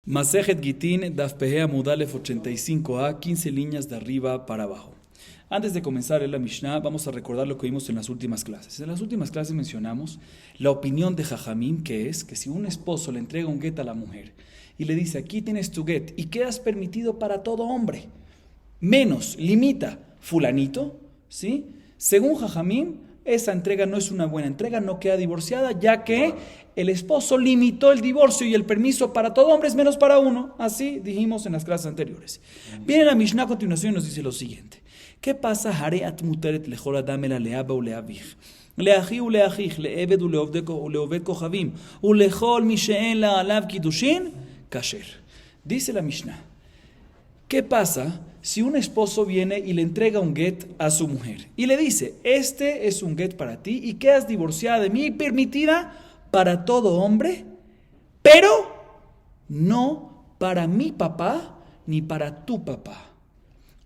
Masejet Gitin, Daf Pehea Mudalef 85a, 15 líneas de arriba para abajo. Antes de comenzar la Mishnah, vamos a recordar lo que vimos en las últimas clases. En las últimas clases mencionamos la opinión de Jajamim, que es que si un esposo le entrega un get a la mujer y le dice, aquí tienes tu get y quedas permitido para todo hombre, menos, limita, fulanito, ¿sí? Según Jajamim, esa entrega no es una buena entrega, no queda divorciada, ya que el esposo limitó el divorcio y el permiso para todo hombre es menos para uno. Así dijimos en las clases anteriores. Viene la Mishnah a continuación y nos dice lo siguiente. ¿Qué pasa? Hareat muteret lechol adam el leaba u leavich. Leachi u leachich, leeved u leoved kochavim, u lechol mi she'en la alav kiddushin, kasher. Dice la Mishnah. ¿Qué pasa si un esposo viene y le entrega un get a su mujer y le dice, este es un get para ti y quedas divorciada de mí y permitida para todo hombre, pero no para mi papá ni para tu papá?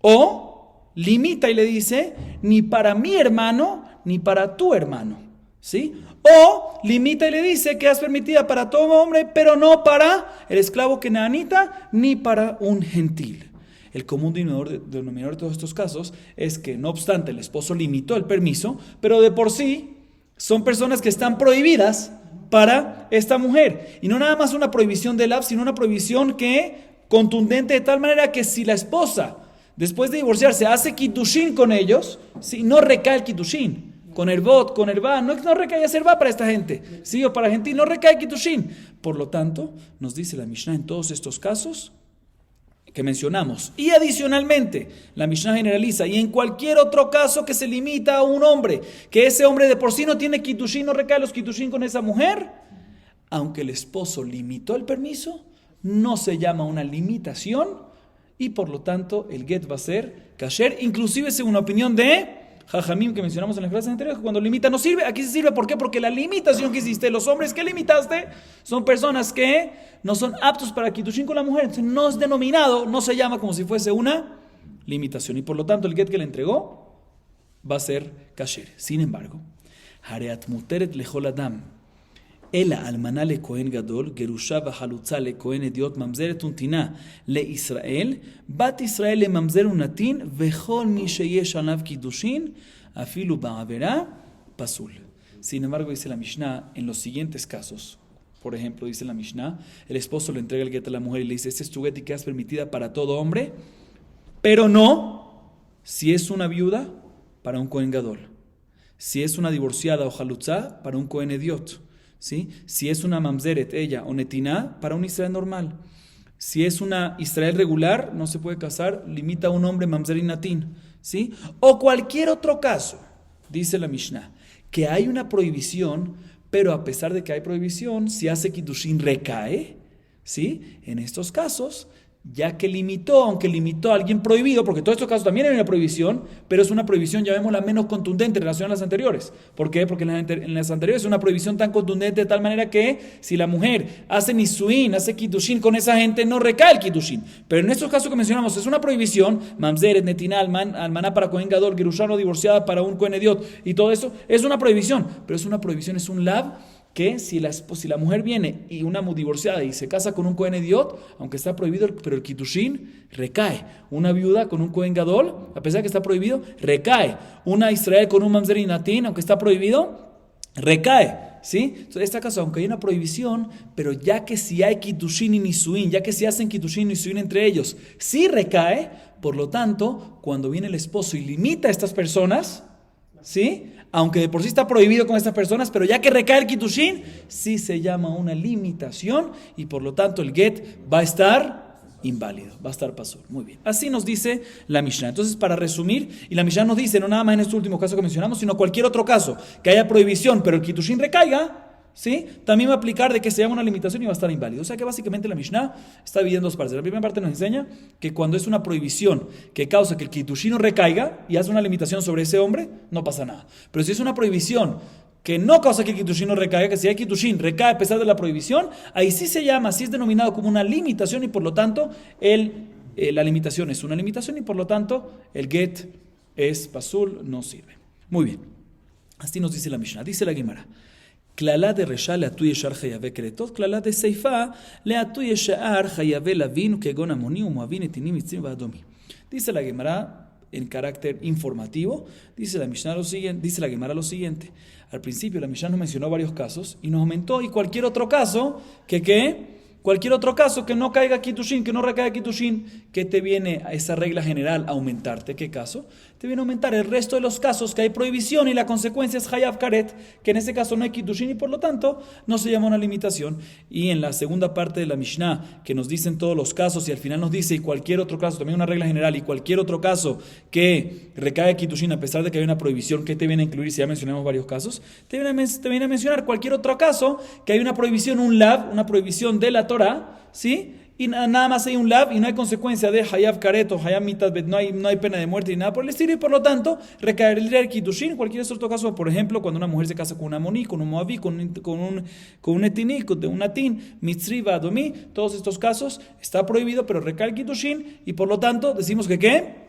O limita y le dice, ni para mi hermano ni para tu hermano, ¿sí? O limita y le dice, quedas permitida para todo hombre, pero no para el esclavo canaanita ni para un gentil. El común denominador de todos estos casos es que, no obstante, el esposo limitó el permiso, pero de por sí son personas que están prohibidas para esta mujer. Y no nada más una prohibición del sino una prohibición contundente de tal manera que si la esposa, después de divorciarse, hace kiddushin con ellos, ¿sí? No recae el kiddushin. Con Herbot, con Herbá, no recae hacer Herbá para esta gente, ¿sí? O para gentil, no recae kiddushin. Por lo tanto, nos dice la Mishnah en todos estos casos que mencionamos. Y adicionalmente, la Mishnah generaliza, y en cualquier otro caso que se limita a un hombre, que ese hombre de por sí no tiene kiddushin, no recae los kiddushin con esa mujer, aunque el esposo limitó el permiso, no se llama una limitación, y por lo tanto el get va a ser kasher, inclusive según la opinión de Jajamim que mencionamos en las clases anteriores, que cuando limita no sirve. Aquí sí sirve, ¿por qué? Porque la limitación que hiciste, los hombres que limitaste, son personas que no son aptos para kiddushin con la mujer. Entonces no es denominado, no se llama como si fuese una limitación. Y por lo tanto el get que le entregó va a ser kasher. Sin embargo, hareat muteret lechol adam, ela almaná le kohen gadol, gerusha v'halutza le kohen ediot, mamzeret untina le Israel, bat Israel le mamzer unatin, vechol mi sheyesh alav kiddushin, afilu ba'avera, pasul. Sin embargo, dice la Mishnah, en los siguientes casos, por ejemplo, dice la Mishnah, el esposo le entrega el get a la mujer y le dice, este es tu get y quedas permitida para todo hombre, pero no si es una viuda para un kohen gadol, si es una divorciada o halutza para un kohen ediot, ¿sí? Si es una mamzeret, ella, o netiná, para un Israel normal. Si es una Israel regular, no se puede casar, limita a un hombre mamzer y natín, ¿sí? O cualquier otro caso, dice la Mishnah, que hay una prohibición, pero a pesar de que hay prohibición, si hace kiddushin recae, ¿sí? En estos casos, ya que limitó, aunque limitó a alguien prohibido, porque en todos estos casos también hay una prohibición, pero es una prohibición, llamémosla, menos contundente en relación a las anteriores. ¿Por qué? Porque en las anteriores es una prohibición tan contundente de tal manera que si la mujer hace nisuin, hace kiddushin con esa gente, no recae el kiddushin. Pero en estos casos que mencionamos es una prohibición, mamzeret, netiná, almaná para kohen gadol, gerushá divorciada para un kohen ediot, y todo eso es una prohibición, pero es una prohibición, es un lav, que si la mujer viene y una divorciada y se casa con un kohen ediot, aunque está prohibido, pero el kiddushin recae. Una viuda con un kohen gadol, a pesar de que está prohibido, recae. Una Israel con un mamzer y natín, aunque está prohibido, recae. ¿Sí? Entonces, esta caso, aunque hay una prohibición, pero ya que si hay kiddushin y nisuin, ya que si hacen kiddushin y nisuin entre ellos, sí recae. Por lo tanto, cuando viene el esposo y limita a estas personas, ¿sí? Aunque de por sí está prohibido con estas personas, pero ya que recae el kiddushin, sí se llama una limitación y por lo tanto el get va a estar inválido, va a estar pasul. Muy bien, así nos dice la Mishnah. Entonces, para resumir, y la Mishnah nos dice, no nada más en este último caso que mencionamos, sino cualquier otro caso que haya prohibición, pero el kiddushin recaiga, ¿sí? También va a aplicar de que se llama una limitación y va a estar inválido. O sea que básicamente la Mishnah está dividida en dos partes. La primera parte nos enseña que cuando es una prohibición que causa que el kiddushin no recaiga y hace una limitación sobre ese hombre, no pasa nada. Pero si es una prohibición que no causa que el kiddushin no recaiga, que si hay kiddushin recae a pesar de la prohibición, ahí sí se llama, sí es denominado como una limitación y por lo tanto la limitación es una limitación y por lo tanto el get es pasul, no sirve. Muy bien, así nos dice la Mishnah. Dice la Gemara, Klala de Resha le atu yeshar chayavé keretot, klala de Seifa le atu yeshar chayavé lavin kegon amoni umoavin etinim mitzim vadomi. Dice la Gemara en carácter informativo, dice la Mishnah lo siguiente, dice la Gemara lo siguiente. Al principio la Mishnah nos mencionó varios casos y nos aumentó y cualquier otro caso cualquier otro caso que no caiga Kitushin, que no recaiga Kitushin, que te viene a esa regla general a aumentarte. ¿Qué caso? Te viene a aumentar el resto de los casos que hay prohibición y la consecuencia es Hayav Karet, que en ese caso no hay Kitushin y por lo tanto no se llama una limitación. Y en la segunda parte de la Mishnah, que nos dicen todos los casos y al final nos dice y cualquier otro caso, también una regla general y cualquier otro caso que recaiga Kitushin a pesar de que hay una prohibición, ¿qué te viene a incluir? Si ya mencionamos varios casos, te viene a mencionar cualquier otro caso que hay una prohibición, un lav, una prohibición de la Torah, ¿sí? Y nada más hay un lav y no hay consecuencia de Hayav Karet o Hayav Mitat, no hay pena de muerte ni nada por el estilo y por lo tanto recaería el Kitushin. Cualquier otro caso, por ejemplo, cuando una mujer se casa con un amoní, con un moabí, con un etiní, con un atín, mitzri, vadomí, todos estos casos está prohibido, pero recae el Kitushin y por lo tanto decimos que ¿qué?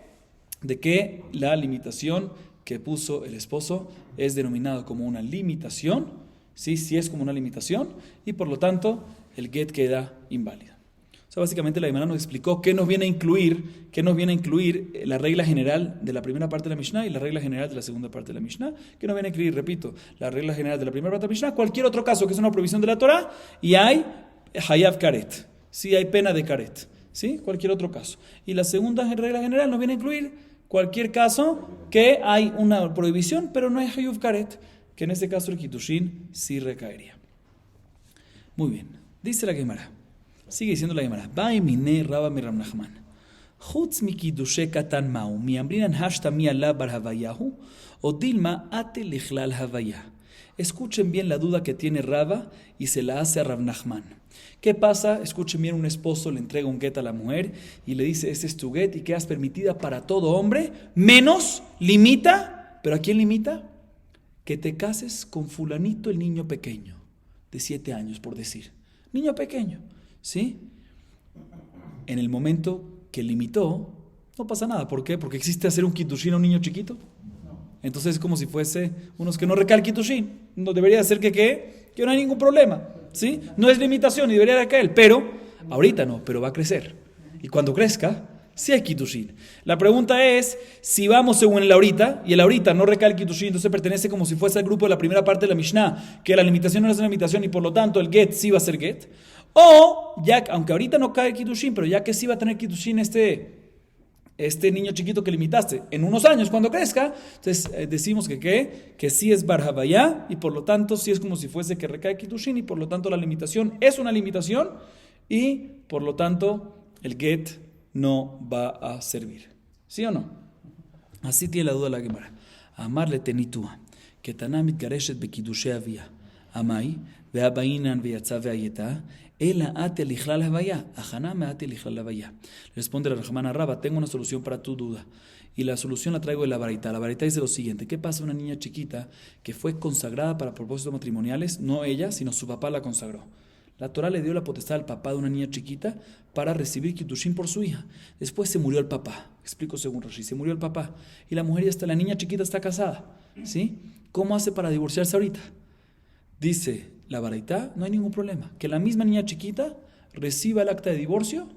De que la limitación que puso el esposo es denominado como una limitación, ¿sí? Sí es como una limitación y por lo tanto el get queda inválido. O sea, básicamente la Gemara nos explicó qué nos viene a incluir la regla general de la primera parte de la Mishnah y la regla general de la segunda parte de la Mishnah. ¿Qué nos viene a incluir? Repito, la regla general de la primera parte de la Mishnah, cualquier otro caso que es una provisión de la Torah y hay Hayav Karet, sí hay pena de Karet, ¿sí? Cualquier otro caso. Y la segunda regla general nos viene a incluir cualquier caso que hay una prohibición pero no hay Hayav Karet, que en este caso el Kitushin sí recaería. Muy bien, dice la Gemara. Sigue diciendo la Gemara. Bai mine Raba mi Rav Nachman. Chutz mi kidushe katan mau. Mi ambrinan hashta mi ala bar havayahu. O dilma ate lichlal havaya. Escuchen bien la duda que tiene Raba y se la hace a Rav Nachman. ¿Qué pasa? Escuchen bien, un esposo le entrega un get a la mujer y le dice, este es tu get y quedas permitida para todo hombre, menos, limita, ¿pero a quién limita? Que te cases con fulanito el niño pequeño, de 7 años por decir. Niño pequeño. ¿Sí? En el momento que limitó, no pasa nada. ¿Por qué? Porque existe hacer un kitushin a un niño chiquito. Entonces es como si fuese unos que no recae el kitushin. No debería ser que no hay ningún problema. ¿Sí? No es limitación y debería recaer. Pero ahorita no, pero va a crecer. Y cuando crezca, sí hay kitushin. La pregunta es, si vamos según el ahorita, y el ahorita no recae el kitushin, entonces pertenece como si fuese al grupo de la primera parte de la Mishnah, que la limitación no es una limitación y por lo tanto el get sí va a ser get. O, ya, aunque ahorita no cae el Kitushin, pero ya que sí va a tener Kitushin este niño chiquito que limitaste en unos años cuando crezca, entonces decimos que sí es Bar Havaya y por lo tanto sí es como si fuese que recae Kitushin y por lo tanto la limitación es una limitación y por lo tanto el get no va a servir. ¿Sí o no? Así tiene la duda la Gemara. Amarle tenitúa, que tanamit gareshet bekidushe avia, amai, veabainan veyatza veayeta, Ela ate lichlal havaya, ajana me ate lichlal havaya. Responde la Rahmana Raba, tengo una solución para tu duda. Y la solución la traigo de la Baraita. La Baraita dice lo siguiente: ¿qué pasa a una niña chiquita que fue consagrada para propósitos matrimoniales? No ella, sino su papá la consagró. La Torah le dio la potestad al papá de una niña chiquita para recibir Kitushin por su hija. Después se murió el papá. Explico según Rashi. Se murió el papá. Y la mujer la niña chiquita está casada. ¿Sí? ¿Cómo hace para divorciarse ahorita? Dice la Baraita, no hay ningún problema. Que la misma niña chiquita reciba el acta de divorcio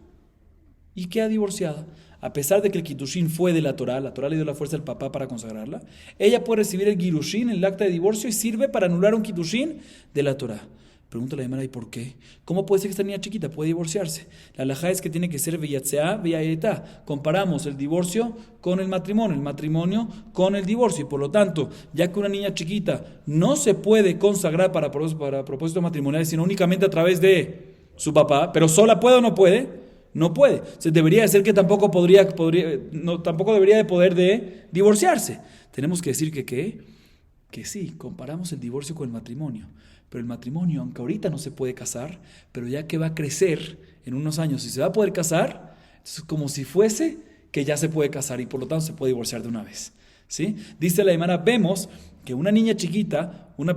y queda divorciada. A pesar de que el Kitushin fue de la Torah le dio la fuerza al papá para consagrarla, ella puede recibir el Girushin, el acta de divorcio, y sirve para anular un Kitushin de la Torah. Pregunta la Gemara, ¿y por qué? ¿Cómo puede ser que esta niña chiquita puede divorciarse? La halajá es que tiene que ser veyatzea, veyayetá. Comparamos el divorcio con el matrimonio con el divorcio. Y por lo tanto, ya que una niña chiquita no se puede consagrar para propósitos matrimoniales, sino únicamente a través de su papá, pero sola puede o no puede, no puede. Se debería de ser que tampoco debería de poder de divorciarse. Tenemos que decir que sí, comparamos el divorcio con el matrimonio. Pero el matrimonio, aunque ahorita no se puede casar, pero ya que va a crecer en unos años y se va a poder casar, es como si fuese que ya se puede casar y por lo tanto se puede divorciar de una vez. ¿Sí? Dice la Gemara, vemos que una niña chiquita, una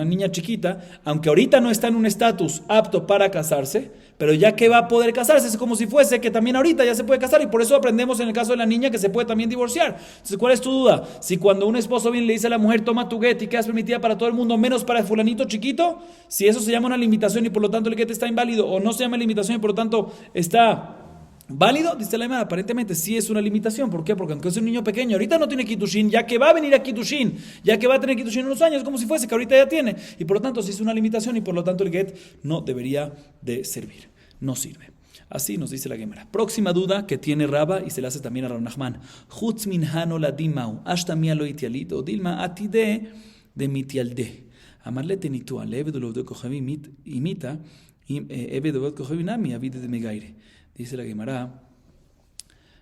niña chiquita, aunque ahorita no está en un estatus apto para casarse, Pero ya que va a poder casarse, es como si fuese que también ahorita ya se puede casar, y por eso aprendemos en el caso de la niña que se puede también divorciar. Entonces, ¿cuál es tu duda? Si cuando un esposo viene y le dice a la mujer, toma tu get y quedas permitida para todo el mundo, menos para el fulanito chiquito, si eso se llama una limitación y por lo tanto el get está inválido, o no se llama limitación y por lo tanto está válido, dice la Gemara, aparentemente sí es una limitación. ¿Por qué? Porque aunque es un niño pequeño, ahorita no tiene Kitushin, ya que va a venir a Kitushin, ya que va a tener Kitushin en unos años, como si fuese que ahorita ya tiene. Y por lo tanto sí es una limitación y por lo tanto el get no debería de servir. No sirve. Así nos dice la Gemara. Próxima duda que tiene Raba y se la hace también a Rav Nachman. Chutz min hano la dimau, hasta mia lo itialit, o dilma atide de mitialde. Amarle tenitu al eved lo de kojavi imita, eved lo kojavi nami, avide de megaire. Dice la Gemara,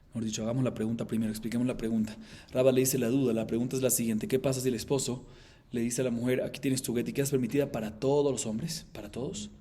mejor dicho, hagamos la pregunta primero, expliquemos la pregunta. Raba le dice la duda, la pregunta es la siguiente: ¿qué pasa si el esposo le dice a la mujer, aquí tienes tu get y quedas permitida para todos los hombres, para todos,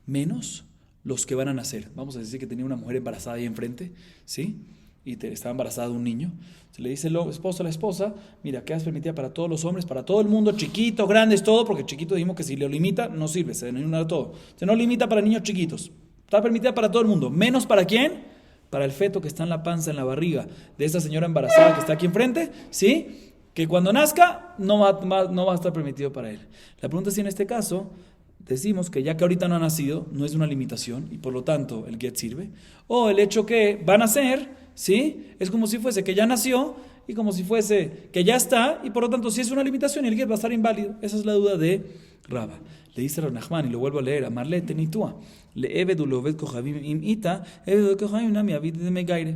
menos los que van a nacer? Vamos a decir que tenía una mujer embarazada ahí enfrente, ¿sí? Y estaba embarazada de un niño. Se le dice el esposo a la esposa, mira, quedas permitida para todos los hombres, para todo el mundo, chiquitos, grandes, todo, porque chiquito dijimos que si lo limita, no sirve, se denomina todo. Se no limita para niños chiquitos. Está permitida para todo el mundo, menos ¿para quién? Para el feto que está en la panza, en la barriga de esta señora embarazada que está aquí enfrente, ¿sí? Que cuando nazca no va a estar permitido para él. La pregunta es si en este caso decimos que ya que ahorita no ha nacido, no es una limitación y por lo tanto el get sirve, o el hecho que va a nacer, ¿sí? Es como si fuese que ya nació y como si fuese que ya está y por lo tanto si es una limitación y el get va a estar inválido. Esa es la duda de Raba. Le dice Rav Nachman y lo vuelvo a leer, amarle tenitúa. Le evedu lo ved kojavim imita, evedu kojavim nami avid de megaire.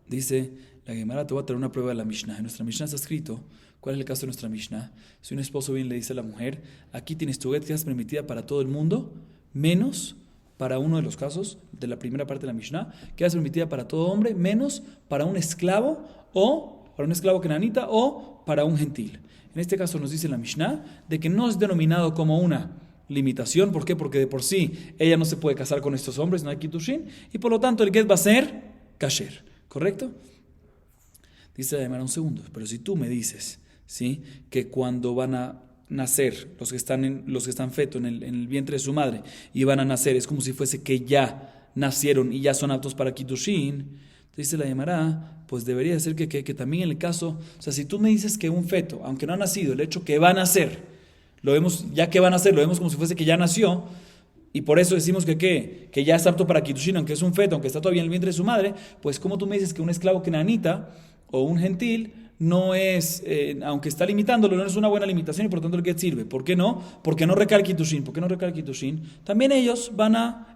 Dice la Gemara, te voy a traer una prueba de la Mishnah. En nuestra Mishnah está escrito, ¿cuál es el caso de nuestra Mishnah? Si un esposo viene y le dice a la mujer, aquí tienes tu get, que es permitida para todo el mundo, menos para uno de los casos de la primera parte de la Mishnah, que es permitida para todo hombre, menos para un esclavo o para un esclavo kenanita o para un gentil. En este caso nos dice la Mishnah de que no es denominado como una limitación. ¿Por qué? Porque de por sí ella no se puede casar con estos hombres, no hay kitushin, y por lo tanto el get va a ser kasher, ¿correcto? Dice la Gemara, un segundo, pero si tú me dices, ¿sí?, que cuando van a nacer los que están feto en el vientre de su madre y van a nacer, es como si fuese que ya nacieron y ya son aptos para kitushin, dice la Gemara, pues debería ser que también en el caso, o sea, si tú me dices que un feto, aunque no ha nacido, el hecho que va a nacer, lo vemos, ya que va a nacer, lo vemos como si fuese que ya nació, y por eso decimos que ya es apto para kitushin, aunque es un feto, aunque está todavía en el vientre de su madre, pues como tú me dices que un esclavo kenanita o un gentil no es, aunque está limitándolo, no es una buena limitación y por lo tanto el get sirve. ¿Por qué no? Porque no recae el kitushin. ¿Por qué no recae el kitushin? También ellos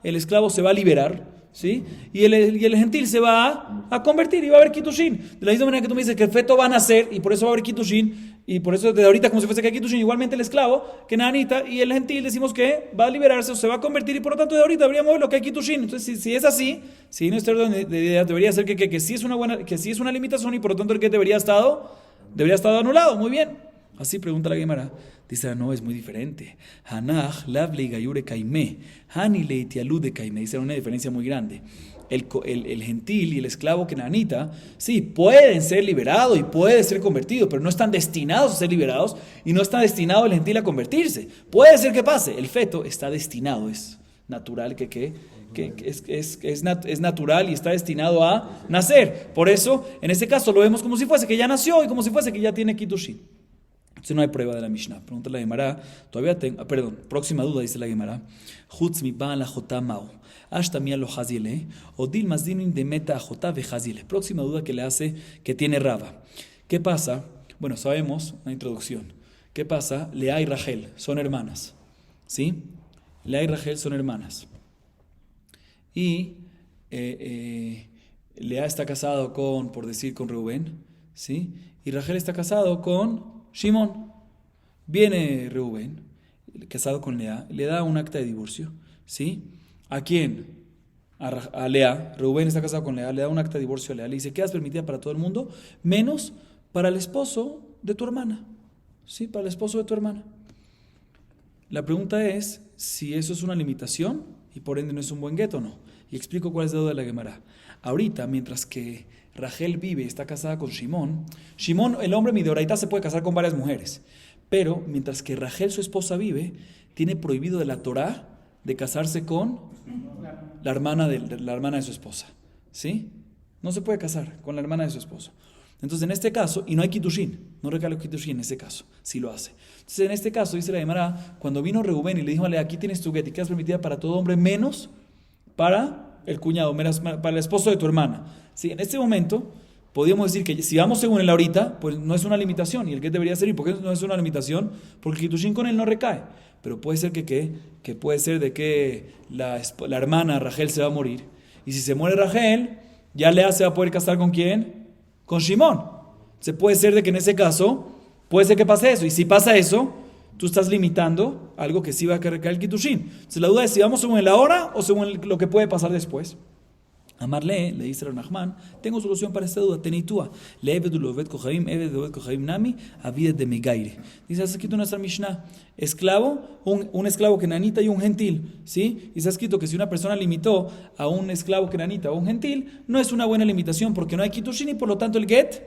el esclavo se va a liberar, ¿sí? Y el gentil se va a convertir y va a haber kitushin. De la misma manera que tú me dices que el feto va a nacer y por eso va a haber kitushin, y por eso desde ahorita como si fuese que hay kitushin, igualmente el esclavo, que nanita, y el gentil decimos que va a liberarse o se va a convertir y por lo tanto de ahorita deberíamos ver lo que hay kitushin. Entonces si es así, si no estoy de idea, debería ser que sí es una limitación y por lo tanto el que debería estar anulado. Muy bien. Así pregunta la Gemara. Dice, no, es muy diferente. Hanach, lavle gayure kaime, hani leitialude kaime. Dice, una diferencia muy grande. El gentil y el esclavo kenanita, sí, pueden ser liberados y pueden ser convertidos, pero no están destinados a ser liberados y no está destinado el gentil a convertirse. Puede ser que pase, el feto está destinado, es natural es natural y está destinado a nacer. Por eso, en este caso, lo vemos como si fuese que ya nació y como si fuese que ya tiene kitushin. Entonces no hay prueba de la Mishnah. Pregunta la Gemara, próxima duda, dice la Gemara. Chutz mi ba'al ajotá ma'u, hasta mia lo hazile, o dil mazdinim de meta ajotá ve hazile. Próxima duda que tiene Raba. ¿Qué pasa? Bueno, sabemos, una introducción. ¿Qué pasa? Lea y Rachel son hermanas, ¿sí? Lea y Rachel son hermanas. Y Lea está casado con Rubén, ¿sí? Y Rachel está casado con Shimón. Viene Rubén, casado con Lea, le da un acta de divorcio, ¿sí? ¿A quién? A Lea. Rubén está casado con Lea, le da un acta de divorcio a Lea, le dice, quedas permitida para todo el mundo, menos para el esposo de tu hermana, ¿sí? Para el esposo de tu hermana. La pregunta es si eso es una limitación y por ende no es un buen gueto o no. Y explico cuál es la duda de la Gemara. Ahorita, mientras que Rachel vive, está casada con Shimón, el hombre midoraita, se puede casar con varias mujeres, pero mientras que Rachel, su esposa, vive, tiene prohibido de la Torá de casarse con la hermana de su esposa. ¿Sí? No se puede casar con la hermana de su esposo. Entonces, en este caso, y no hay kitushin, no regalo kitushin en ese caso, si lo hace. Entonces, en este caso, dice la Gemara, cuando vino Reubén y le dijo, vale, aquí tienes tu get y quedas permitida para todo hombre, menos para el cuñado, menos para el esposo de tu hermana. ¿Sí? En este momento, podríamos decir que si vamos según él ahorita, pues no es una limitación, y el get debería servir. ¿Por qué no es una limitación? Porque el kitushin con él no recae. Pero puede ser que puede ser de que la hermana Rachel se va a morir. Y si se muere Rachel, ya Lea se va a poder casar ¿con quién? Con Shimón. Se puede ser de que en ese caso, puede ser que pase eso. Y si pasa eso, tú estás limitando algo que sí va a recaer el kitushin. Entonces la duda es si vamos según el ahora o según lo que puede pasar después. Amarle, le dice a Nachman, tengo solución para esta duda. Tenitúa. Nami, de Megaire. Dice, está escrito en nuestra Mishnah, esclavo, un esclavo kenanita y un gentil. ¿Sí? Y está escrito que si una persona limitó a un esclavo kenanita o un gentil, no es una buena limitación porque no hay kitushin y por lo tanto el get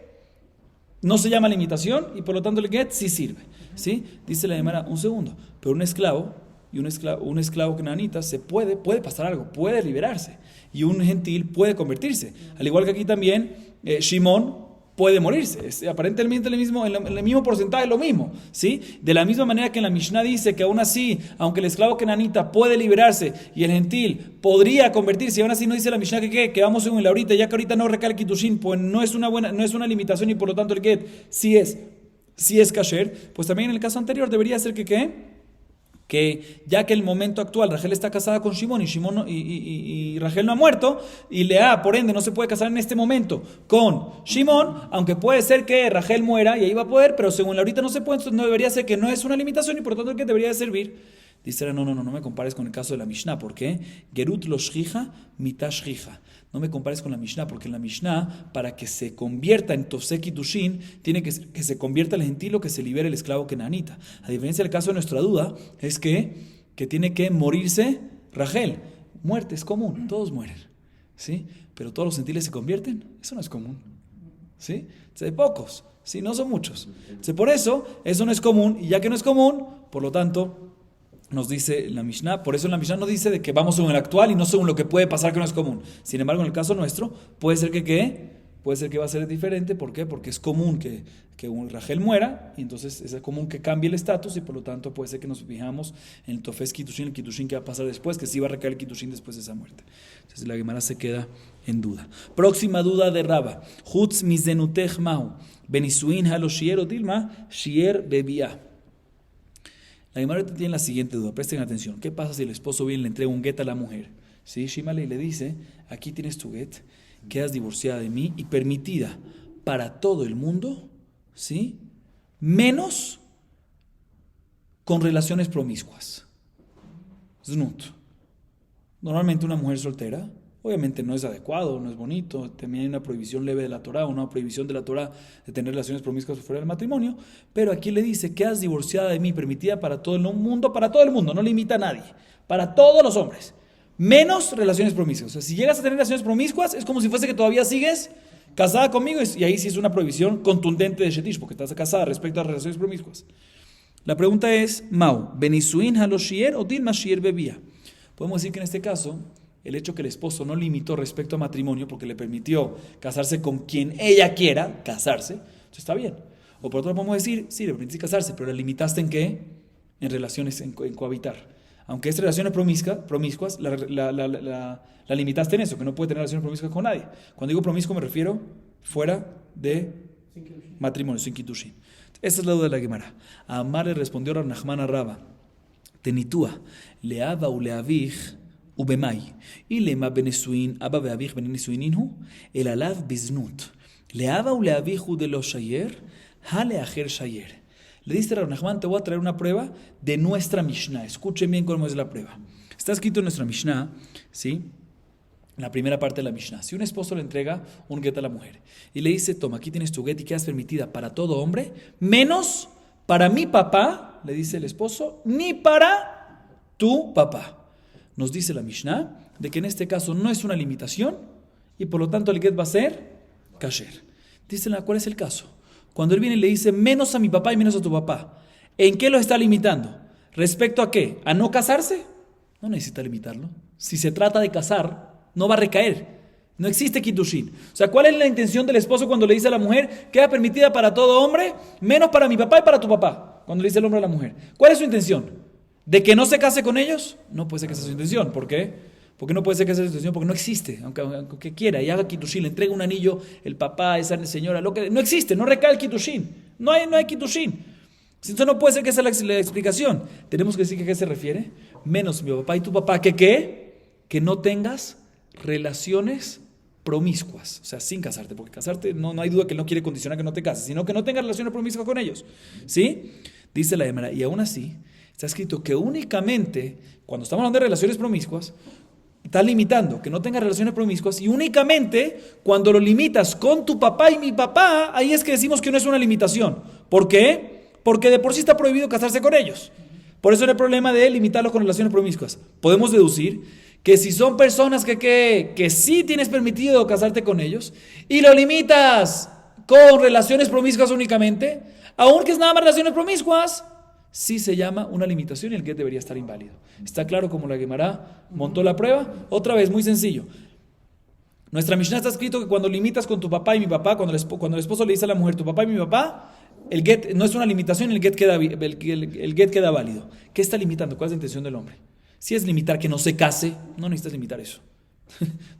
no se llama limitación y por lo tanto el get sí sirve. ¿Sí? Dice la Gemara, un segundo, pero un esclavo y un esclavo kenanita puede pasar algo, puede liberarse. Y un gentil puede convertirse. Al igual que aquí también, Shimón puede morirse. Es aparentemente el mismo porcentaje, lo mismo. ¿Sí? De la misma manera que en la Mishnah dice que aún así, aunque el esclavo kenanita puede liberarse y el gentil podría convertirse, y aún así no dice la Mishnah que vamos según el ahorita, ya que ahorita no recae el kitushin, pues no es una limitación y por lo tanto el get sí es kasher, pues también en el caso anterior debería ser que ya que el momento actual Rachel está casada con Shimón y Rachel no ha muerto y Lea por ende no se puede casar en este momento con Shimón, aunque puede ser que Rachel muera y ahí va a poder, pero según la ahorita no se puede, entonces no debería ser que no es una limitación y por lo tanto el que debería de servir. Dice, no me compares con el caso de la Mishnah, ¿por qué? Gerut lo shchija, mitash shchija. No me compares con la Mishnah, porque en la Mishnah, para que se convierta en Tofsek Kitushin, tiene que se convierta el gentil o que se libere el esclavo kenanita. A diferencia del caso de nuestra duda, es que tiene que morirse Rachel. Muerte es común, todos mueren. ¿Sí? Pero todos los gentiles se convierten, eso no es común. ¿Sí? Hay pocos, ¿sí? No son muchos. Entonces, por eso no es común, y ya que no es común, por lo tanto, nos dice la Mishnah, por eso la Mishnah no dice de que vamos según el actual y no según lo que puede pasar que no es común. Sin embargo, en el caso nuestro, puede ser que va a ser diferente. ¿Por qué? Porque es común que un Rachel muera, y entonces es común que cambie el estatus, y por lo tanto puede ser que nos fijamos en el Tofes Kitushin, el Kitushin que va a pasar después, que sí va a recaer el Kitushin después de esa muerte. Entonces la Gemara se queda en duda. Próxima duda de Raba. Chutz mizenutech mahu, benisuin haloshier odilma, shier bebia. La Gemara tiene la siguiente duda, presten atención. ¿Qué pasa si el esposo viene y le entrega un get a la mujer? ¿Sí? Shimale le dice, aquí tienes tu get, quedas divorciada de mí y permitida para todo el mundo, ¿sí? Menos con relaciones promiscuas. Znut. Normalmente una mujer soltera, obviamente no es adecuado, no es bonito, también hay una prohibición leve de la Torah, una prohibición de la Torah de tener relaciones promiscuas fuera del matrimonio, pero aquí le dice, quedas divorciada de mí, permitida para todo el mundo, no limita a nadie, para todos los hombres, menos relaciones promiscuas. O sea, si llegas a tener relaciones promiscuas, es como si fuese que todavía sigues casada conmigo, y ahí sí es una prohibición contundente de Shetish, porque estás casada respecto a las relaciones promiscuas. La pregunta es, Mau, benisuin haloshier o dilma shier bebía. Podemos decir que en este caso, el hecho que el esposo no limitó respecto a matrimonio porque le permitió casarse con quien ella quiera casarse, eso está bien. O por otro lado podemos decir, sí, le permitiste casarse, pero la limitaste ¿en qué? En relaciones, en cohabitar. Aunque es relaciones promiscuas, la limitaste en eso, que no puede tener relaciones promiscuas con nadie. Cuando digo promiscuo me refiero fuera de matrimonio, sin kitushin. Esa es la duda de la Gemara. A Amar le respondió Rav Nachman a Raba, tenitúa, leava u leavij, ובמאי, אילמה בנישואין, אבא ואביך בנישואין הוא, אלא לאו בזנות. לאבא ולאביך הוא דלא שייר, הלאחר שייר. Le dice Rav Nachman, te voy a traer una prueba de nuestra Mishnah. Escuchen bien cómo es la prueba. Está escrito en nuestra Mishnah, ¿sí? En la primera parte de la Mishnah. Si un esposo le entrega un get a la mujer y le dice, toma, aquí tienes tu get y quedas permitida para todo hombre, menos para mi papá, le dice el esposo, ni para tu papá. Nos dice la Mishnah de que en este caso no es una limitación y por lo tanto el get va a ser kasher. Dicen, ¿cuál es el caso? Cuando él viene y le dice menos a mi papá y menos a tu papá, ¿en qué lo está limitando? ¿Respecto a qué? ¿A no casarse? No necesita limitarlo. Si se trata de casar, no va a recaer. No existe Kiddushin. O sea, ¿cuál es la intención del esposo cuando le dice a la mujer, queda permitida para todo hombre, menos para mi papá y para tu papá? Cuando le dice el hombre a la mujer. ¿Cuál es su intención? ¿De que no se case con ellos? No puede ser que esa sea su intención. ¿Por qué? Porque no puede ser que esa sea su intención, porque no existe. Aunque quiera y haga Kiddushin, le entrega un anillo, el papá, esa señora, lo que no existe, no recae el Kiddushin. No hay Kiddushin. Entonces no puede ser que esa sea la explicación. Tenemos que decir que a qué se refiere. Menos mi papá y tu papá. ¿Que qué? Que no tengas relaciones promiscuas, o sea, sin casarte, porque casarte no hay duda que él no quiere condicionar que no te cases, sino que no tengas relaciones promiscuas con ellos, ¿sí? Dice la Gemara, y aún así está escrito que únicamente cuando estamos hablando de relaciones promiscuas, está limitando que no tengas relaciones promiscuas, y únicamente cuando lo limitas con tu papá y mi papá, ahí es que decimos que no es una limitación. ¿Por qué? Porque de por sí está prohibido casarse con ellos. Por eso no hay problema de limitarlo con relaciones promiscuas. Podemos deducir que si son personas que sí tienes permitido casarte con ellos y lo limitas con relaciones promiscuas únicamente, aunque es nada más relaciones promiscuas, sí se llama una limitación y el get debería estar inválido. ¿Está claro cómo la Gemara montó la prueba? Otra vez, muy sencillo. Nuestra Mishnah está escrito que cuando limitas con tu papá y mi papá, cuando el esposo le dice a la mujer, tu papá y mi papá, el get no es una limitación, el get queda válido. ¿Qué está limitando? ¿Cuál es la intención del hombre? Si es limitar que no se case, no necesitas limitar eso.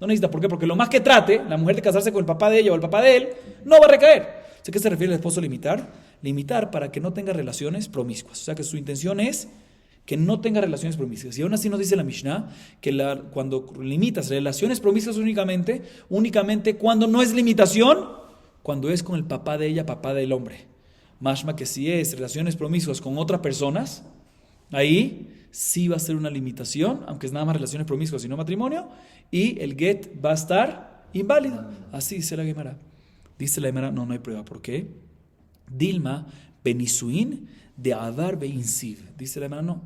No necesitas, ¿por qué? Porque lo más que trate la mujer de casarse con el papá de ella o el papá de él, no va a recaer. ¿A qué se refiere el esposo limitar? Limitar para que no tenga relaciones promiscuas. O sea que su intención es que no tenga relaciones promiscuas. Y aún así nos dice la Mishnah que cuando limitas relaciones promiscuas únicamente cuando no es limitación, cuando es con el papá de ella, papá del hombre. Mashma que si es relaciones promiscuas con otras personas, ahí sí va a ser una limitación, aunque es nada más relaciones promiscuas y no matrimonio, y el get va a estar inválido. Así dice la Gemara. Dice la Gemara, no hay prueba. ¿Por qué? Dilma benisuin de Adar beinsiv. Dice la Gemara, no.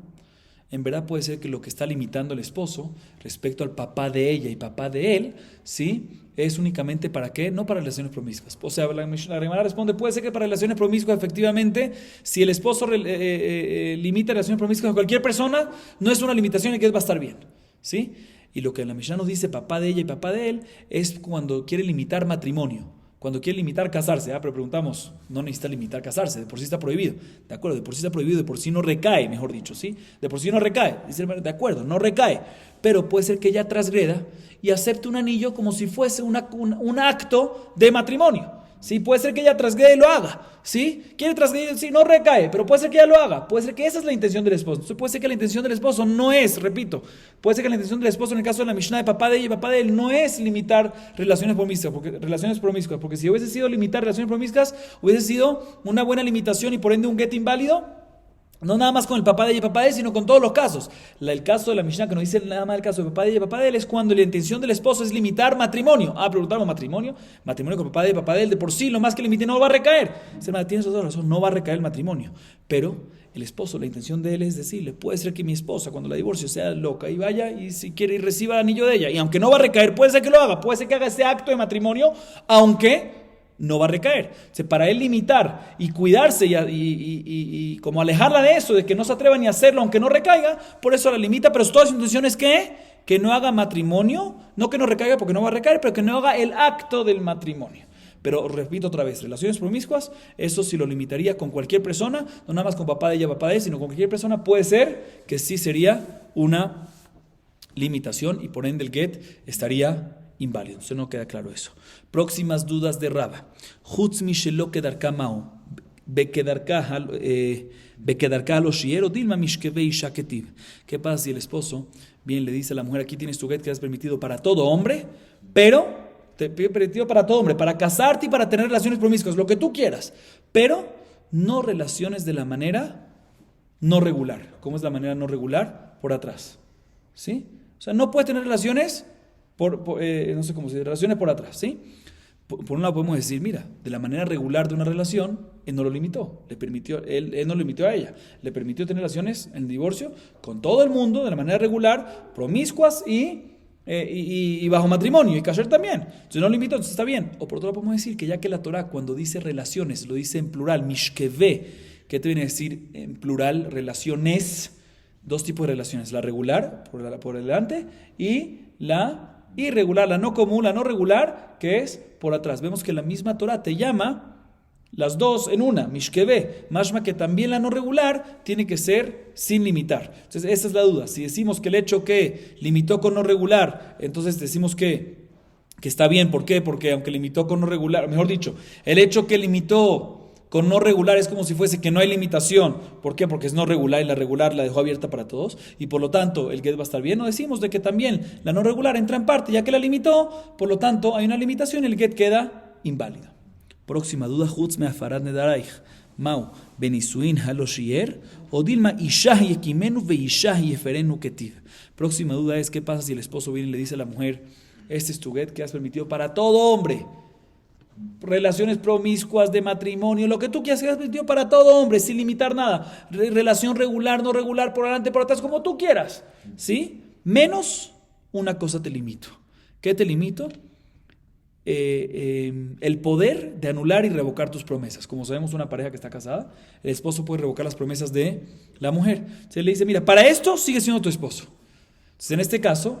En verdad puede ser que lo que está limitando el esposo respecto al papá de ella y papá de él, ¿sí? Es únicamente para qué, no para relaciones promiscuas. O sea, la Gemara responde, puede ser que para relaciones promiscuas, efectivamente, si el esposo limita relaciones promiscuas a cualquier persona, no es una limitación y que va a estar bien, ¿sí? Y lo que la Mishnah nos dice, papá de ella y papá de él, es cuando quiere limitar matrimonio. Cuando quiere limitar casarse, pero preguntamos, no necesita limitar casarse, de por sí está prohibido. De acuerdo, de por sí está prohibido, de por sí no recae, mejor dicho, ¿sí? De por sí no recae. Dice, de acuerdo, no recae. Pero puede ser que ella transgreda y acepte un anillo como si fuese un acto de matrimonio. ¿Sí? Puede ser que ella transgrede y lo haga. ¿Sí? Quiere transgredir, sí, no recae, pero puede ser que ella lo haga. Puede ser que esa es la intención del esposo. Entonces puede ser que la intención del esposo no es, repito, puede ser que la intención del esposo en el caso de la Mishnah de papá de ella y papá de él no es limitar relaciones promiscuas, porque si hubiese sido limitar relaciones promiscuas, hubiese sido una buena limitación y por ende un get inválido. No nada más con el papá de ella y papá de él, sino con todos los casos. El caso de la Mishnah que nos dice nada más el caso de papá de ella y papá de él es cuando la intención del esposo es limitar matrimonio. Preguntamos matrimonio con papá de ella y papá de él, de por sí lo más que limite no va a recaer. Tienes toda razón, no va a recaer el matrimonio. Pero el esposo, la intención de él es decirle, puede ser que mi esposa cuando la divorcio sea loca y vaya y si quiere y reciba el anillo de ella. Y aunque no va a recaer, puede ser que lo haga, puede ser que haga ese acto de matrimonio, aunque no va a recaer. O sea, para él limitar y cuidarse y como alejarla de eso, de que no se atreva ni a hacerlo aunque no recaiga, por eso la limita, pero toda su intención es que no haga matrimonio, no que no recaiga porque no va a recaer, pero que no haga el acto del matrimonio. Pero repito otra vez, relaciones promiscuas, eso sí lo limitaría con cualquier persona, no nada más con papá de ella, papá de él, sino con cualquier persona, puede ser que sí sería una limitación y por ende el get estaría inválido. Entonces no queda claro eso. Próximas dudas de Raba. Chutz mishelo kedarka mao, bekedarka lo shiero, dilma mishkeve isha ketiv. ¿Qué pasa si el esposo bien le dice a la mujer, aquí tienes tu get que has permitido para todo hombre, pero te permitido para todo hombre, para casarte y para tener relaciones promiscuas, lo que tú quieras, pero no relaciones de la manera no regular. ¿Cómo es la manera no regular? Por atrás. ¿Sí? O sea, no puedes tener relaciones no sé cómo se dice, relaciones por atrás, ¿sí? Por un lado podemos decir, mira, de la manera regular de una relación, él no lo limitó, él no lo limitó a ella, le permitió tener relaciones en el divorcio con todo el mundo de la manera regular, promiscuas y bajo matrimonio, y kasher también. Entonces no lo limitó, entonces está bien. O por otro lado podemos decir que ya que la Torah cuando dice relaciones, lo dice en plural, mishkeve, ¿qué te viene a decir en plural? Relaciones. dos tipos de relaciones, la regular, por delante, y la irregular, la no común, la no regular, que es por atrás. Vemos que la misma Torah te llama las dos en una, mishkeve, mashma que también la no regular tiene que ser sin limitar. Entonces esa es la duda. Si decimos que el hecho que limitó con no regular, entonces decimos que está bien. ¿Por qué? Porque aunque limitó con no regular, mejor dicho, el hecho que limitó con no regular es como si fuese que no hay limitación. ¿Por qué? Porque es no regular y la regular la dejó abierta para todos y por lo tanto el get va a estar bien. No decimos de que también la no regular entra en parte ya que la limitó, por lo tanto hay una limitación y el get queda inválido. Próxima duda, Jutz me afarad nedaraich. Mau, benisuin haloshier, o dilma ishah yekimenu ve ishah yeferenu ketiv. Próxima duda es, ¿qué pasa si el esposo viene y le dice a la mujer, este es tu get que has permitido para todo hombre? Relaciones promiscuas, de matrimonio, lo que tú quieras, que has permitido para todo hombre, sin limitar nada. Relación regular, no regular, por adelante, por atrás, como tú quieras. ¿Sí? Menos una cosa te limito. ¿Qué te limito? El poder de anular y revocar tus promesas. Como sabemos, una pareja que está casada, el esposo puede revocar las promesas de la mujer. Se le dice, mira, para esto sigue siendo tu esposo. Entonces, en este caso,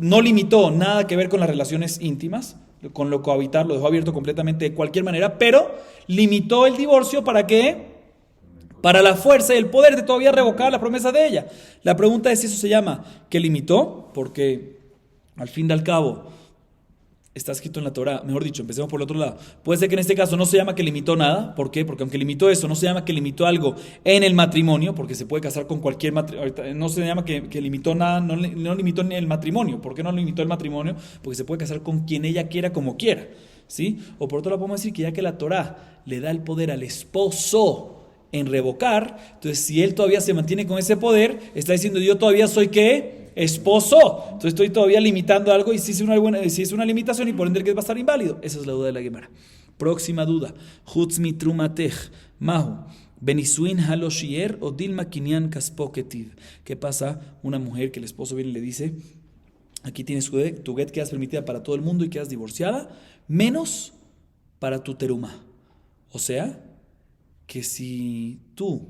no limitó nada que ver con las relaciones íntimas, con lo cohabitar, lo dejó abierto completamente de cualquier manera, pero limitó el divorcio ¿para qué? Para la fuerza y el poder de todavía revocar la promesa de ella. La pregunta es si eso se llama que limitó, porque al fin y al cabo está escrito en la Torah, mejor dicho, empecemos por el otro lado. Puede ser que en este caso no se llama que limitó nada. ¿Por qué? Porque aunque limitó eso, no se llama que limitó algo en el matrimonio, porque se puede casar con cualquier matrimonio. No se llama que limitó nada, no limitó ni el matrimonio. ¿Por qué no limitó el matrimonio? Porque se puede casar con quien ella quiera, como quiera. ¿Sí? O por otro lado podemos decir que ya que la Torah le da el poder al esposo en revocar, entonces si él todavía se mantiene con ese poder, está diciendo yo todavía soy ¿qué? Esposo. Entonces estoy todavía limitando algo y si es una limitación y por ende el que va a estar inválido. Esa es la duda de la Gemara. Próxima duda. Chutz mitrumatech mahu benisuin haloshier o dilma kinyan kaspo ketiv. ¿Qué pasa? Una mujer que el esposo viene y le dice, aquí tienes tu get, quedas permitida para todo el mundo y quedas divorciada, menos para tu teruma. O sea, que si tú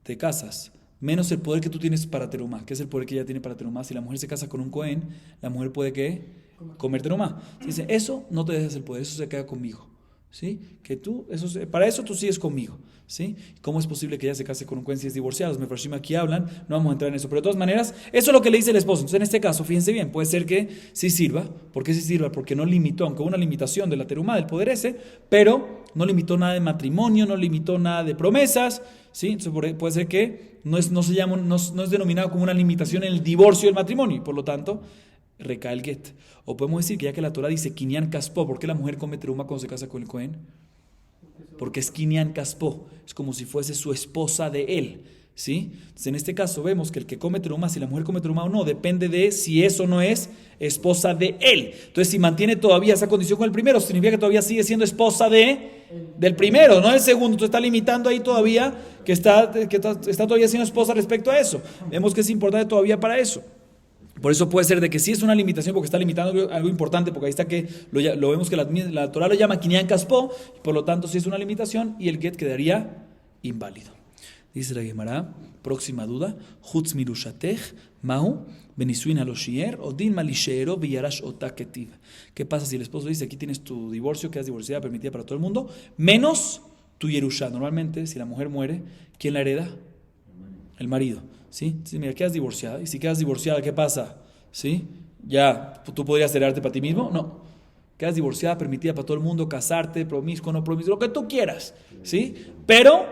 te casas menos el poder que tú tienes para terumá. ¿Qué es el poder que ella tiene para terumá? Si la mujer se casa con un cohen, la mujer puede ¿qué? Comer terumá. Dice, eso no te dejas el poder, eso se queda conmigo. ¿Sí? Que para eso tú sigues conmigo. ¿Sí? ¿Cómo es posible que ella se case con un cohen si es divorciado? Los mefarshim aquí hablan, no vamos a entrar en eso. Pero de todas maneras, eso es lo que le dice el esposo. Entonces en este caso, fíjense bien, puede ser que sí sirva. ¿Por qué sí sirva? Porque no limitó, aunque hubo una limitación de la terumá, del poder ese, pero no limitó nada de matrimonio, no limitó nada de promesas. ¿Sí? Entonces puede ser que no es denominado como una limitación en el divorcio del matrimonio y por lo tanto recae el get. O podemos decir que ya que la Torah dice Kinyan Kaspo, ¿por qué la mujer come teruma cuando se casa con el Cohen? Porque es Kinyan Kaspo, es como si fuese su esposa de él. ¿Sí? Entonces en este caso vemos que el que come teruma, si la mujer come teruma o no, depende de si es o no es esposa de él. Entonces si mantiene todavía esa condición con el primero, significa que todavía sigue siendo esposa del primero, no del segundo. Entonces está limitando ahí todavía que está todavía siendo esposa respecto a eso. Vemos que es importante todavía para eso. Por eso puede ser de que sí es una limitación porque está limitando algo importante, porque ahí está que lo vemos que la Torah lo llama Kinyan Kaspo, y por lo tanto sí es una limitación y el get quedaría inválido. Dice la Gemara, próxima duda, Chutz mirushatech mahu benisuin haloshier o din malishero viyarash otaketiv. ¿Qué pasa si el esposo dice, aquí tienes tu divorcio, quedas divorciada, permitida para todo el mundo, menos tu yerusha? Normalmente, si la mujer muere, ¿quién la hereda? El marido. ¿Sí? Entonces, mira, quedas divorciada, y si quedas divorciada, ¿qué pasa? ¿Sí? ¿Ya tú podrías heredarte para ti mismo? No. Quedas divorciada, permitida para todo el mundo, casarte, promiscuo, no promiscuo, lo que tú quieras. ¿Sí? Pero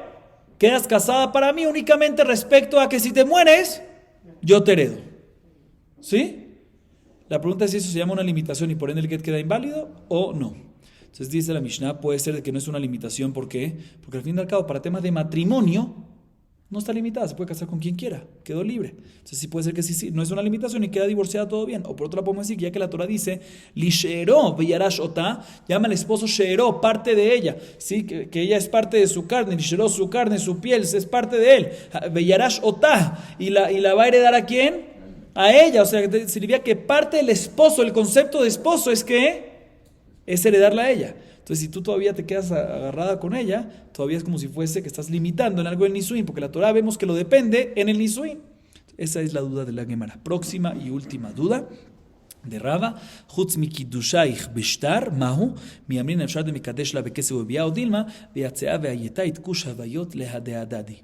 quedas casada para mí únicamente respecto a que si te mueres, yo te heredo. ¿Sí? La pregunta es si eso se llama una limitación y por ende el get queda inválido o no. Entonces dice la Mishnah, puede ser de que no es una limitación. ¿Por qué? Porque al fin y al cabo, para temas de matrimonio, no está limitada, se puede casar con quien quiera, quedó libre. Entonces sí puede ser que sí, no es una limitación y queda divorciada, todo bien. O por otro lado podemos decir que ya que la Torah dice, Li she'ero veyarash otá, llama al esposo she'ero, parte de ella, ¿sí? que ella es parte de su carne, Li she'ero, su carne, su piel, es parte de él. Veyarash otá, y la va a heredar ¿a quién? A ella. O sea, significa que parte del esposo, el concepto de esposo es que es heredarla a ella. Entonces, si tú todavía te quedas agarrada con ella, todavía es como si fuese que estás limitando en algo del Nisuin, porque la Torah vemos que lo depende en el Nisuin. Esa es la duda de la Gemara. Próxima y última duda de Rava. Chutz mikidushaich bishtar, mahu, miamrin efshar de mikadesh la bekese bebiá o dilma, beatzea beayeta itkush havayot lehadeadadi.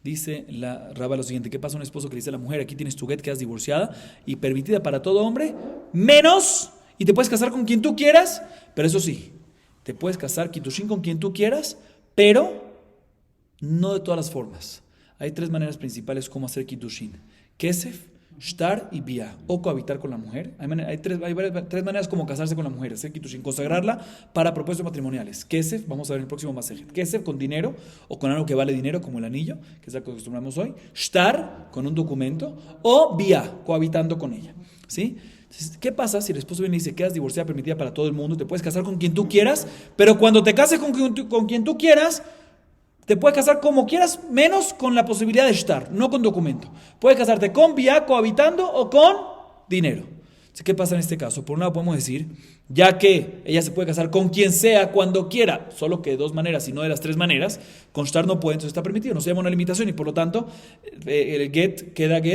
Dice la Rava lo siguiente: ¿qué pasa a un esposo que le dice a la mujer, aquí tienes tu get, quedas divorciada y permitida para todo hombre, menos, y te puedes casar con quien tú quieras, pero eso sí, te puedes casar kiddushin con quien tú quieras, pero no de todas las formas. Hay tres maneras principales como hacer kiddushin: kesef, shtar y bia, o cohabitar con la mujer. Hay tres maneras como casarse con la mujer: hacer kiddushin, consagrarla para propósitos matrimoniales. Kesef, vamos a ver en el próximo masaje. Kesef con dinero o con algo que vale dinero, como el anillo, que es lo que acostumbramos hoy. Shtar con un documento, o bia, cohabitando con ella. ¿Sí? Entonces, ¿qué pasa si el esposo viene y dice, quedas divorciada, permitida para todo el mundo, te puedes casar con quien tú quieras, pero cuando te cases con quien tú quieras, te puedes casar como quieras, menos con la posibilidad de estar, no con documento? Puedes casarte con vía, cohabitando, o con dinero. Entonces, ¿qué pasa en este caso? Por un lado podemos decir, ya que ella se puede casar con quien sea, cuando quiera, solo que de dos maneras y no de las tres maneras, con shtar no puede, entonces está permitido, no se llama una limitación y por lo tanto el get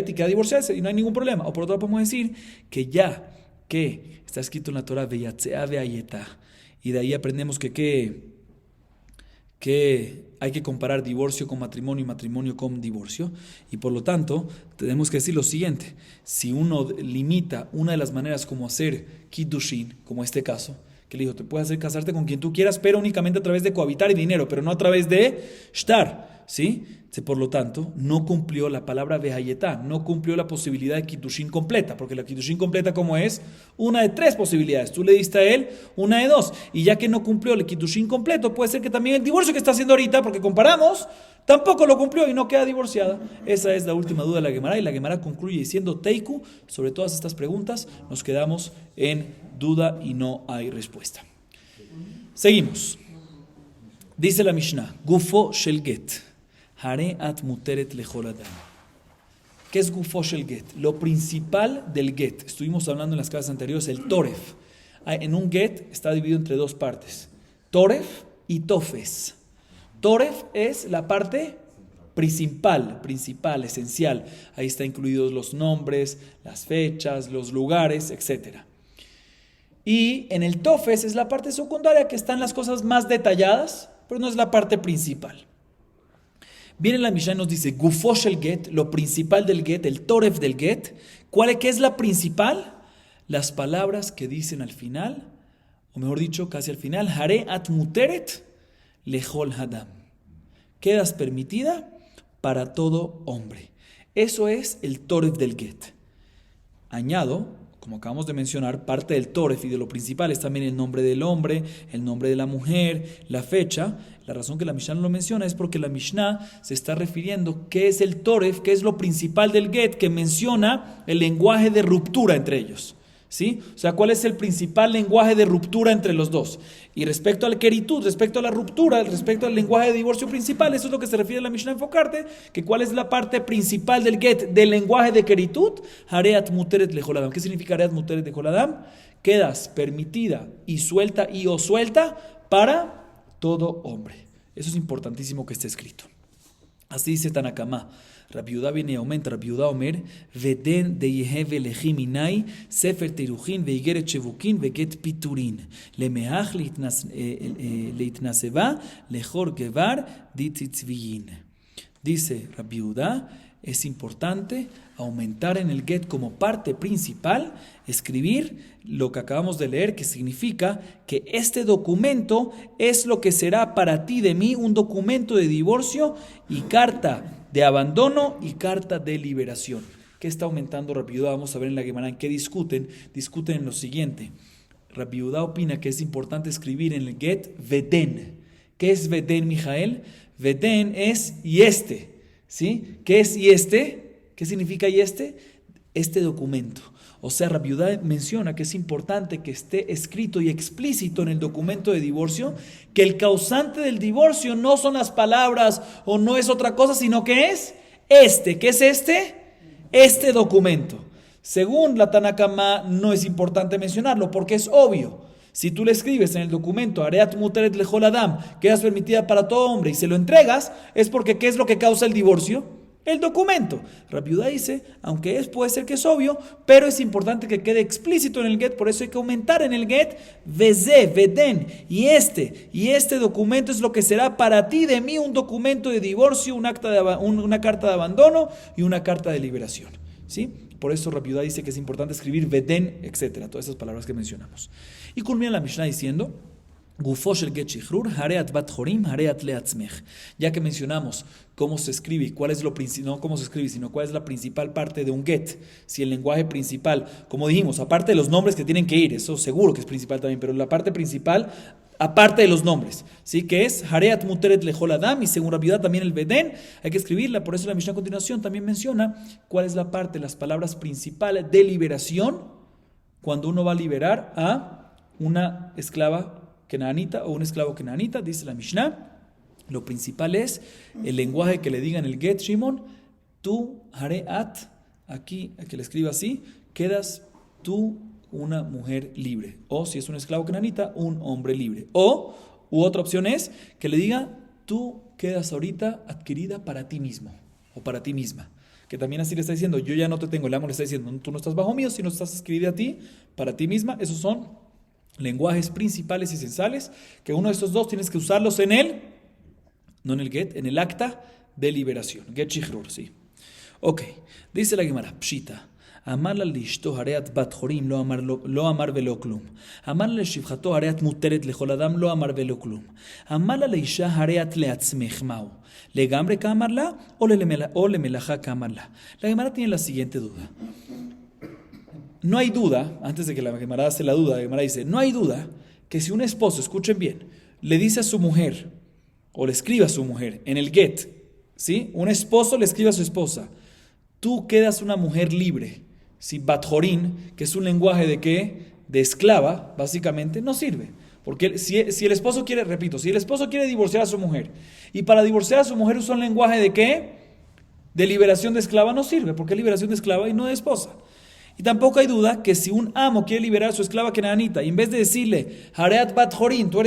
y queda divorciarse y no hay ningún problema. O por otro lado podemos decir que ya que está escrito en la Torah, veyatzea veayeta, y de ahí aprendemos que hay que comparar divorcio con matrimonio y matrimonio con divorcio, y por lo tanto tenemos que decir lo siguiente: si uno limita una de las maneras como hacer kiddushin, como este caso, que le dijo, te puedes hacer casarte con quien tú quieras, pero únicamente a través de cohabitar y dinero, pero no a través de shtar, ¿sí? Por lo tanto, no cumplió la palabra vehayetá, no cumplió la posibilidad de kiddushin completa, porque la kiddushin completa, ¿cómo es? Una de tres posibilidades. Tú le diste a él una de dos, y ya que no cumplió el kiddushin completo, puede ser que también el divorcio que está haciendo ahorita, porque comparamos, tampoco lo cumplió y no queda divorciada. Esa es la última duda de la Gemara, y la Gemara concluye diciendo teiku. Sobre todas estas preguntas nos quedamos en duda y no hay respuesta. Seguimos. Dice la Mishnah, Gufo shel get. Hare at muteret lechol adam. ¿Qué es gufo shel get? Lo principal del get. Estuvimos hablando en las clases anteriores, el toref. En un get está dividido entre dos partes: toref y tofes. Toref es la parte principal, esencial. Ahí están incluidos los nombres, las fechas, los lugares, etc. Y en el tofes es la parte secundaria, que están las cosas más detalladas, pero no es la parte principal. Viene la Mishnah y nos dice, Gufo shel get, lo principal del get, el toref del get. ¿Qué es la principal? Las palabras que dicen al final, o mejor dicho, casi al final, Hare at muteret lechol hadam. Quedas permitida para todo hombre. Eso es el toref del get. Añado, como acabamos de mencionar, parte del toref y de lo principal es también el nombre del hombre, el nombre de la mujer, la fecha. La razón que la Mishnah no lo menciona es porque la Mishnah se está refiriendo qué es el toref, qué es lo principal del get, que menciona el lenguaje de ruptura entre ellos. ¿Sí? O sea, ¿cuál es el principal lenguaje de ruptura entre los dos? Y respecto al keritud, respecto a la ruptura, respecto al lenguaje de divorcio principal, eso es lo que se refiere a la Mishnah enfocarte, que cuál es la parte principal del get, del lenguaje de keritud. Hareat muteret lechol adam. ¿Qué significa hareat muteret lechol adam? Quedas permitida y suelta para todo hombre. Eso es importantísimo que esté escrito. Así dice Tanakama. Rabbi Yehuda viene y aumenta. Rabbi Yehuda Omer, Veden de Yeheve lechim inai, Sefer Terujin, Veigeret Shevukin, Veget Piturin. Lemeach leitnaseva, lechor gevar, ditzitzviyin. Dice Rabbi Yehuda, es importante aumentar en el get como parte principal, escribir lo que acabamos de leer, que significa que este documento es lo que será para ti de mí un documento de divorcio y carta de abandono y carta de liberación. ¿Qué está aumentando Rabbi Yehuda? Vamos a ver en la Gemara en qué discuten. Discuten en lo siguiente. Rabbi Yehuda opina que es importante escribir en el get Veden. ¿Qué es Veden, Mijael? Veden es y este. ¿Sí? ¿Qué es y este? ¿Qué significa y este? Este documento. O sea, Rabbi Yehuda menciona que es importante que esté escrito y explícito en el documento de divorcio que el causante del divorcio no son las palabras o no es otra cosa, sino que es este. ¿Qué es este? Este documento. Según la Tanakama, no es importante mencionarlo porque es obvio. Si tú le escribes en el documento Areat Muteret Lechol Adam, quedas permitida para todo hombre, y se lo entregas, es porque ¿qué es lo que causa el divorcio? El documento. Rabbi Yehuda dice, aunque puede ser que es obvio, pero es importante que quede explícito en el get, por eso hay que aumentar en el get Veze, Veden, y este documento es lo que será para ti de mí un documento de divorcio, una carta de abandono y una carta de liberación. ¿Sí? Por eso Rabbi Yehuda dice que es importante escribir Veden, etcétera, todas esas palabras que mencionamos. Y culmina la Mishnah diciendo, Gufo shel get shichrur, hareat bat jorim, hareat leatzmech. Ya que mencionamos cómo se escribe y cuál es lo principal, no cómo se escribe, sino cuál es la principal parte de un get. Si el lenguaje principal, como dijimos, aparte de los nombres que tienen que ir, eso seguro que es principal también, pero la parte principal, aparte de los nombres, ¿sí? Que es hareat muteret lechol adam, y según Rabbi Yehuda también el Veden, hay que escribirla. Por eso la Mishnah a continuación también menciona cuál es la parte, las palabras principales de liberación, cuando uno va a liberar a una esclava Kenaanita o un esclavo Kenaanita. Dice la Mishnah, lo principal es el lenguaje que le digan el get, Shimon, tú hareat, aquí, que le escriba así, quedas tú una mujer libre. O si es un esclavo Kenaanita, un hombre libre. U otra opción es que le diga, tú quedas ahorita adquirida para ti mismo o para ti misma. Que también así le está diciendo, yo ya no te tengo, el amo le está diciendo, tú no estás bajo mío, sino estás escribida a ti, para ti misma. Esos son lenguajes principales y esenciales, que uno de estos dos tienes que usarlos en el, no en el get, en el acta de liberación. Get shichrur, sí. Ok, dice la Gemara, pshita. Amar la lishto hareat bat jorim lo amar velo klum. Amar la shivchato hareat muteret lechol adam lo amar velo klum. Amar la leisha hareat leatzmech mau. ¿Legambre ka amarla o le melaja ka amarla? La Gemara tiene la siguiente duda. No hay duda, antes de que la Gemara hace la duda, la Gemara dice, no hay duda que si un esposo, escuchen bien, le dice a su mujer, o le escribe a su mujer, en el get, ¿sí? Un esposo le escribe a su esposa, tú quedas una mujer libre, ¿sí? Batjorín, que es un lenguaje de ¿qué? De esclava, básicamente, no sirve. Porque si el esposo quiere, repito, si el esposo quiere divorciar a su mujer, y para divorciar a su mujer usa un lenguaje de ¿qué? De liberación de esclava, no sirve, porque es liberación de esclava y no de esposa. Y tampoco hay duda que si un amo quiere liberar a su esclava kenaanita y en vez de decirle Hareat bat jorín, tú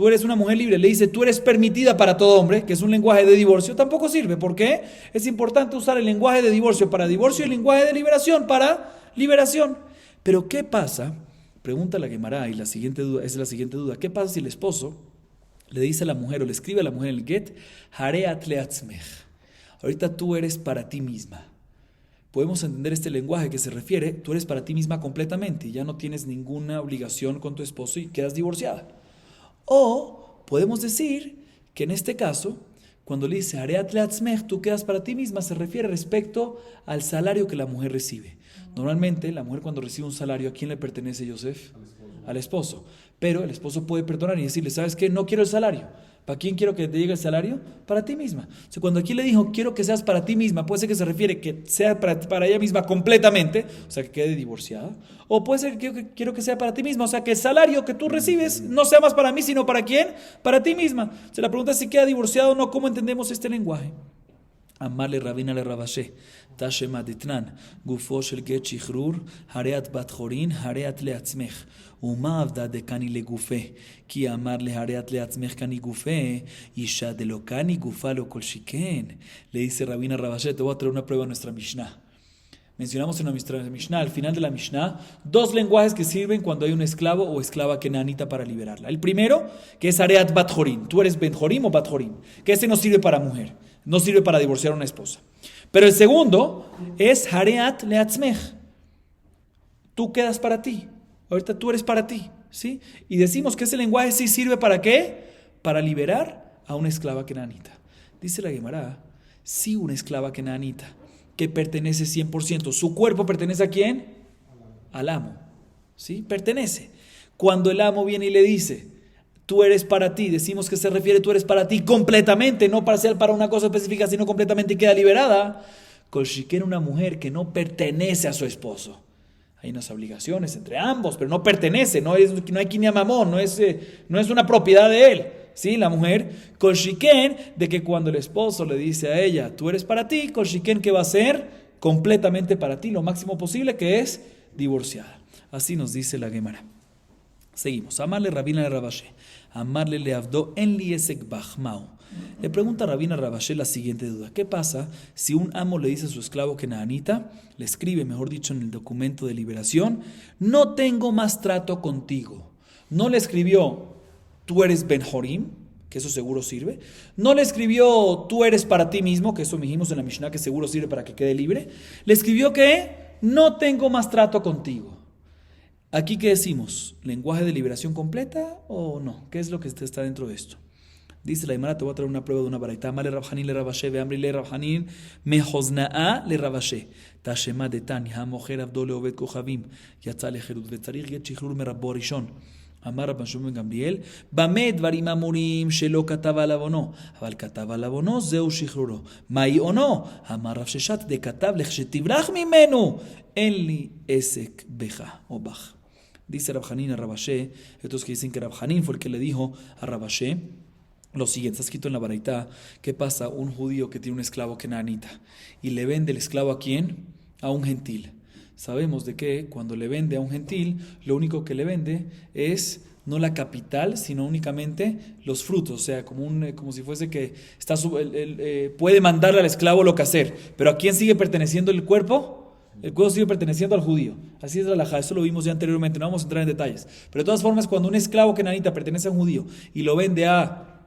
eres una mujer libre, le dice tú eres permitida para todo hombre, que es un lenguaje de divorcio, tampoco sirve. ¿Por qué? Es importante usar el lenguaje de divorcio para divorcio y el lenguaje de liberación para liberación. Pero ¿qué pasa? Pregunta la Gemara y la siguiente duda, es la siguiente duda. ¿Qué pasa si el esposo le dice a la mujer o le escribe a la mujer en el get Hareat leatzmech? Ahorita tú eres para ti misma. Podemos entender este lenguaje que se refiere, tú eres para ti misma completamente y ya no tienes ninguna obligación con tu esposo y quedas divorciada. O podemos decir que en este caso, cuando le dice Hareat leatzmech, tú quedas para ti misma, se refiere respecto al salario que la mujer recibe. Normalmente la mujer cuando recibe un salario, ¿a quién le pertenece, Yosef? Al esposo. Pero el esposo puede perdonar y decirle, ¿sabes qué? No quiero el salario. ¿Para quién quiero que te llegue el salario? Para ti misma. O sea, cuando aquí le dijo, quiero que seas para ti misma, puede ser que se refiere que sea para ella misma completamente, o sea, que quede divorciada. O puede ser que quiero que sea para ti misma, o sea, que el salario que tú recibes no sea más para mí, sino para quién? Para ti misma. O sea, la pregunta es si queda divorciado o no, ¿cómo entendemos este lenguaje? Amarle Rabina le Rabashe, Tashema Ditnan, Gufo shel get shichrur, Hareat bat jorin, Hareat leatzmech. Uma avda de kani le gufe, ki amarle Hareat leatzmech kani gufe, isha de lo kani gufa lo kol shiken. Le dice Rabina Rabashe, te voy a traer una prueba a nuestra Mishnah. Mencionamos en nuestra Mishnah, al final de la Mishnah, dos lenguajes que sirven cuando hay un esclavo o esclava kenaanita para liberarla. El primero, que es Hareat bat jorin. Tú eres ben jorim o bat jorim, que ese no sirve para mujer. No sirve para divorciar a una esposa. Pero el segundo es Hareat leatzmech. Tú quedas para ti. Ahorita tú eres para ti. ¿Sí? Y decimos que ese lenguaje sí sirve ¿para qué? Para liberar a una esclava kenaanita. Dice la Gemara, sí, una esclava kenaanita que pertenece 100%. ¿Su cuerpo pertenece a quién? Al amo. ¿Sí? Pertenece. Cuando el amo viene y le dice, tú eres para ti, decimos que se refiere tú eres para ti completamente, no parcial para una cosa específica, sino completamente y queda liberada. Kolshiken, una mujer que no pertenece a su esposo. Hay unas obligaciones entre ambos, pero no pertenece, no hay kinyamamón, no es una propiedad de él. ¿Sí? La mujer, Kolshiken, de que cuando el esposo le dice a ella, tú eres para ti, Kolshiken, que va a ser completamente para ti, lo máximo posible, que es divorciada. Así nos dice la Gemara. Seguimos. Amarle Rabina le Rabashe. Amarle le Avdo en liesek bachmao. Le pregunta a Rabina Rabashe la siguiente duda. ¿Qué pasa si un amo le dice a su esclavo Kenaanita, le escribe, mejor dicho, en el documento de liberación, no tengo más trato contigo? No le escribió, tú eres Ben Jorim, que eso seguro sirve. No le escribió, tú eres para ti mismo, que eso dijimos en la Mishnah, que seguro sirve para que quede libre. Le escribió que no tengo más trato contigo. Aquí, ¿qué decimos? ¿Lenguaje de liberación completa o no? ¿Qué es lo que está dentro de esto? Dice la Gemara, te voy a traer una prueba de una baraita. Amale Rabhanin le Rabashe, veamri le Rabhanin, mehoznaa le Rabashe. Tashema de Tanya, mojer abdo le obed kochavim, yatza le jerut, vetzarich yet shichrur merabbo rishon. אמר רבן שמעון בן גמליאל, במה דברים אמורים שלא כתב עליו עונו, אבל כתב עליו עונו, זהו שחרורו. מהי עונו? אמר רב ששת, דכתב לך שתברח ממנו, אין לי עסק בך או בך. Dice Rab Hanin a Rabashe, estos que dicen que Rab Hanin fue el que le dijo a Rabashe lo siguiente, está escrito en la baraita. ¿Qué pasa? Un judío que tiene un esclavo kenaanita y le vende el esclavo ¿a quién? A un gentil. Sabemos de que cuando le vende a un gentil, lo único que le vende es no la capital, sino únicamente los frutos. O sea, como si fuese que puede mandarle al esclavo lo que hacer. Pero ¿a quién sigue perteneciendo el cuerpo? El cuerpo sigue perteneciendo al judío. Así es la halajá, eso lo vimos ya anteriormente, no vamos a entrar en detalles. Pero de todas formas, cuando un esclavo kenaanita pertenece a un judío y lo vende a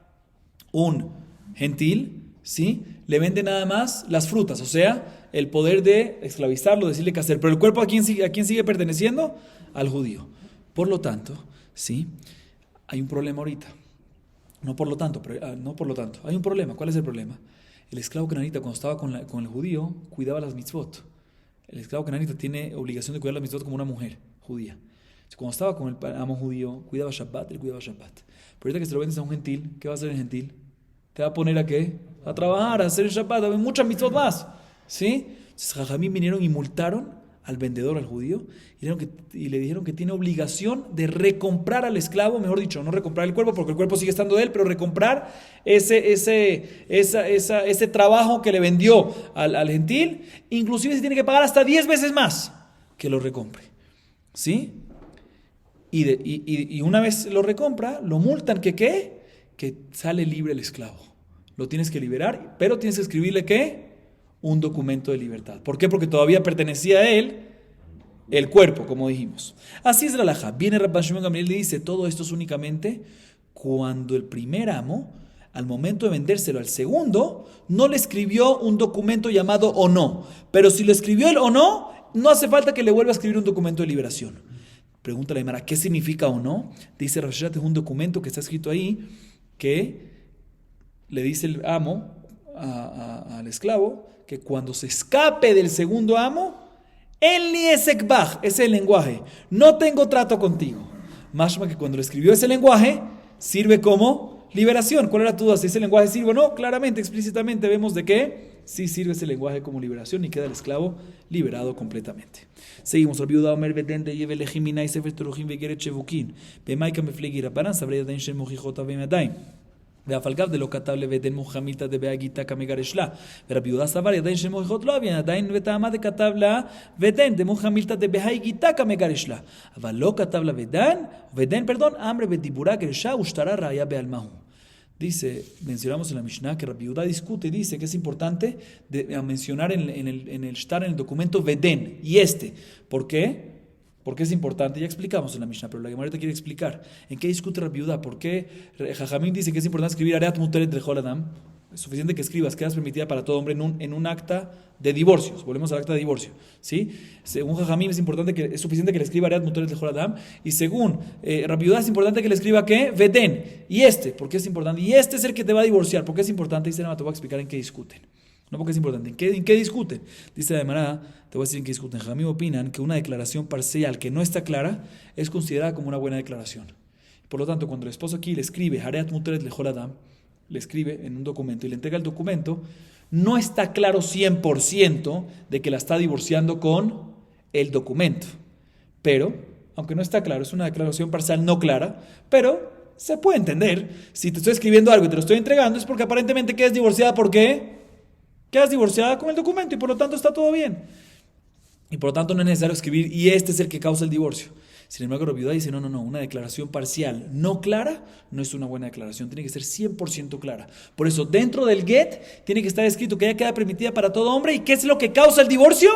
un gentil, ¿sí? Le vende nada más las frutas, o sea, el poder de esclavizarlo, decirle qué hacer. Pero el cuerpo ¿a quién sigue perteneciendo? Al judío. Por lo tanto, ¿sí? Hay un problema ahorita. No por lo tanto, hay un problema. ¿Cuál es el problema? El esclavo kenaanita cuando estaba con el judío cuidaba las mitzvot. El esclavo kenaanita tiene obligación de cuidar las mitzvot como una mujer judía. Cuando estaba con el amo judío, cuidaba Shabbat, él cuidaba Shabbat. Pero ahorita que se lo vendes a un gentil, ¿qué va a hacer el gentil? Te va a poner ¿a qué? A trabajar, a hacer el Shabbat, a ver muchas mitzvot más. ¿Sí? Entonces Jajamín vinieron y multaron al vendedor, al judío, y le dijeron que tiene obligación de recomprar al esclavo, mejor dicho, no recomprar el cuerpo, porque el cuerpo sigue estando de él, pero recomprar ese trabajo que le vendió al gentil, inclusive se tiene que pagar hasta 10 veces más que lo recompre. ¿Sí? Y una vez lo recompra, lo multan, ¿qué? Que sale libre el esclavo. Lo tienes que liberar, pero tienes que escribirle ¿qué? Un documento de libertad. ¿Por qué? Porque todavía pertenecía a él el cuerpo, como dijimos. Así es la halajá. Viene Rabban Shimon Gamliel y le dice, todo esto es únicamente cuando el primer amo, al momento de vendérselo al segundo, no le escribió un documento llamado o no. Pero si lo escribió él o no, no hace falta que le vuelva a escribir un documento de liberación. Pregunta la Gemara, ¿qué significa o no? Dice Rav Sheshat, es un documento que está escrito ahí que le dice el amo al esclavo que cuando se escape del segundo amo, en liesekbach, ese es el lenguaje, no tengo trato contigo. Mashma que cuando le escribió ese lenguaje, sirve como liberación. ¿Cuál era tu duda? Si ese lenguaje sirve o no, claramente, explícitamente vemos de que sí sirve ese lenguaje como liberación y queda el esclavo liberado completamente. Seguimos. Rabbi Yehuda Omer beden de Yevel Lechiminai Sefer Teruchim Vegeret Shevukin Bemaika Meflegi Rabbanan Sabrei Yadayin Shem Mochichota Vemadayin ואף על גב דלא כתב לבדן מוחמילתא דבהגיתא כמגרש לה ורבי יהודה סבר ידיים של מוכיחות לא אביין עדיין וטעמה דכתב לה ודן דמוחמילתא דבהגיתא כמגרש לה אבל לא כתב לה ודן אמרי בדיבורה גרשה ושטרה ראיה בעלמהו. Dice, mencionamos en la Mishnah que Rabbi Yehuda discute y dice que es importante mencionar en el shtar, en el documento Veden y ¿por qué? Porque es importante, ya explicamos en la Mishnah, pero la Gemara te quiere explicar. ¿En qué discute Rabbi Yehuda? ¿Por qué Jajamín dice que es importante escribir Areat Muteret Lechol Adam? Es suficiente que escribas, quedas permitida para todo hombre en un acta de divorcios. Volvemos al acta de divorcio, ¿sí? Según Jajamín es suficiente que le escriba Areat Muteret Lechol Adam. Y según Rabbi Yehuda es importante que le escriba ¿qué? Veden. Y ¿por qué es importante? Y es el que te va a divorciar. ¿Por qué es importante? Dice, te voy a explicar en qué discuten. No porque es importante. ¿En qué discuten? Dice la Gemara, te voy a decir en qué discuten. Jamí opinan que una declaración parcial que no está clara es considerada como una buena declaración. Por lo tanto, cuando el esposo aquí le escribe Hareat Muteret Lechol Adam, le escribe en un documento y le entrega el documento, no está claro 100% de que la está divorciando con el documento. Pero, aunque no está claro, es una declaración parcial no clara, pero se puede entender. Si te estoy escribiendo algo y te lo estoy entregando, es porque aparentemente quedas divorciada. ¿Por qué? Quedas divorciada con el documento y por lo tanto está todo bien. Y por lo tanto no es necesario escribir y es el que causa el divorcio. Sin embargo, Rabbi Yehuda dice, no, una declaración parcial no clara no es una buena declaración, tiene que ser 100% clara. Por eso, dentro del get, tiene que estar escrito que ella queda permitida para todo hombre. ¿Y qué es lo que causa el divorcio?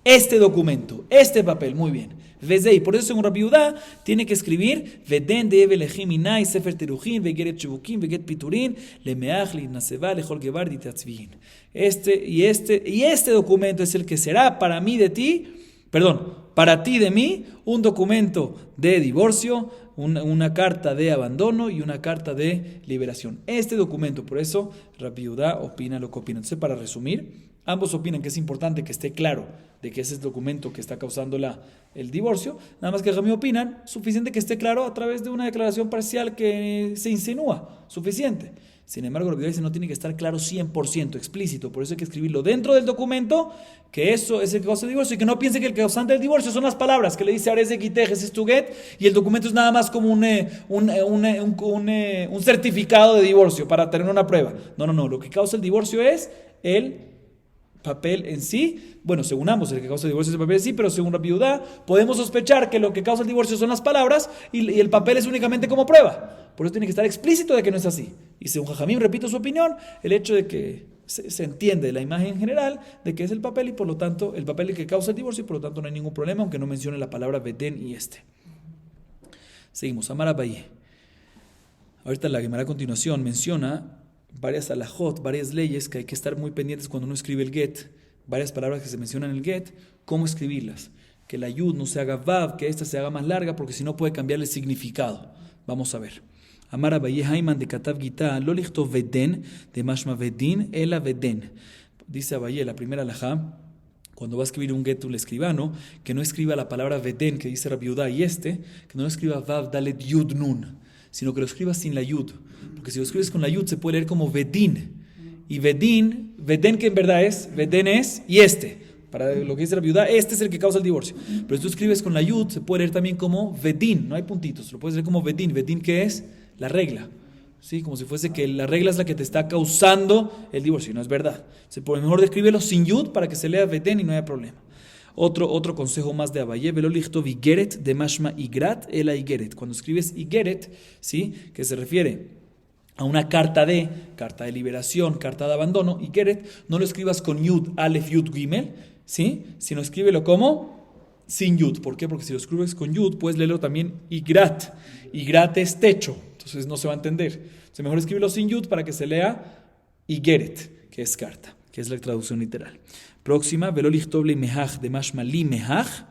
Este documento, este papel, muy bien. Vezei, por eso según Rabbi Yehuda, tiene que escribir Veden de Evelehim Inai, Sefer Terujin, Vegeret Shevukim, Veget Piturin, Lemeach, Linaseva, Lejol Gebar, Ditatzvin. Este documento es el que será para mí de ti, para ti de mí, un documento de divorcio, una carta de abandono y una carta de liberación. Este documento, por eso Rabbi Yehuda opina lo que opina. Entonces, para resumir, ambos opinan que es importante que esté claro de que ese es el documento que está causando el divorcio. Nada más que Jamí opinan, suficiente que esté claro a través de una declaración parcial que se insinúa, suficiente. Sin embargo, Rabbi Yehuda dice no tiene que estar claro 100%, explícito. Por eso hay que escribirlo dentro del documento, que eso es el que causa el divorcio, y que no piense que el causante del divorcio son las palabras, que le dice Ares de Quitejes, es tu get, y el documento es nada más como un certificado de divorcio para tener una prueba. No, lo que causa el divorcio es el papel en sí. Bueno, según ambos, el que causa el divorcio es el papel en sí, pero según Rabbi Yehuda, podemos sospechar que lo que causa el divorcio son las palabras y el papel es únicamente como prueba. Por eso tiene que estar explícito de que no es así. Y según Jajamim, repito su opinión, el hecho de que se entiende la imagen general de que es el papel y por lo tanto, el papel el que causa el divorcio y por lo tanto no hay ningún problema, aunque no mencione la palabra Beden y este. Seguimos, Amar Abaye. Ahorita la Gemara a continuación menciona varias alajot, varias leyes que hay que estar muy pendientes cuando uno escribe el get, varias palabras que se mencionan en el get, cómo escribirlas, que la yud no se haga vav, que esta se haga más larga, porque si no puede cambiar el significado. Vamos a ver. Amar Abaye Haiman de Katav Gita, lo lichtov veden, de mashma vedin, ela veden. Dice Abaye, la primera alajá, cuando va a escribir un get, un escribano, que no escriba la palabra veden, que dice Rabbi Yehuda, y que no lo escriba vav, dalet, yud, nun, sino que lo escriba sin la yud. Porque si lo escribes con la yud se puede leer como vedin. Y veden que en verdad veden es y para lo que dice Rabbi Yehuda, este es el que causa el divorcio. Pero si tú escribes con la yud se puede leer también como vedin, no hay puntitos, lo puedes leer como vedin. Vedin que es la regla, ¿sí? Como si fuese que la regla es la que te está causando el divorcio, y no es verdad. Por lo mejor escríbelo sin yud para que se lea veden y no haya problema. Otro consejo más de Abaye, velo lichtov igeret de mashma igrat ela igeret. Cuando escribes igeret, ¿sí? Que se refiere a una carta de liberación, carta de abandono, igeret, no lo escribas con yud, alef, yud, gimel, ¿sí? Sino escríbelo como sin yud. ¿Por qué? Porque si lo escribes con yud, puedes leerlo también igrat. Igrat es techo, entonces no se va a entender. Entonces mejor escríbelo sin yud para que se lea igeret, que es carta, que es la traducción literal. Próxima, velo lichtov limehach de mashma limehach.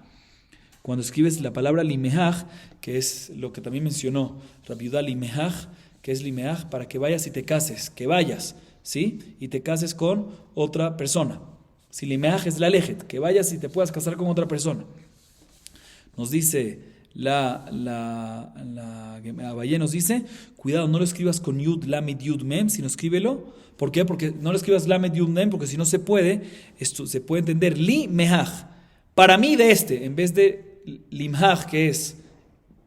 Cuando escribes la palabra limehach, que es lo que también mencionó Rabbi Yehuda, limehach, que es limeach, para que vayas y te cases, que vayas, ¿sí? Y te cases con otra persona. Si limeach es la lejet, que vayas y te puedas casar con otra persona. Nos dice Abaye nos dice, cuidado, no lo escribas con yud, lamed, yud, mem, sino escríbelo. ¿Por qué? Porque no lo escribas lamed, yud, mem, porque si no se puede, esto se puede entender limeach, para mí de en vez de limhach, que es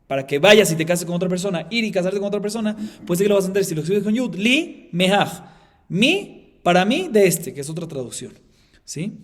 para que vayas y te cases con otra persona, ir y casarte con otra persona, pues sí que lo vas a entender si lo escribes con yud, li, mehaj, para mí de que es otra traducción, ¿sí?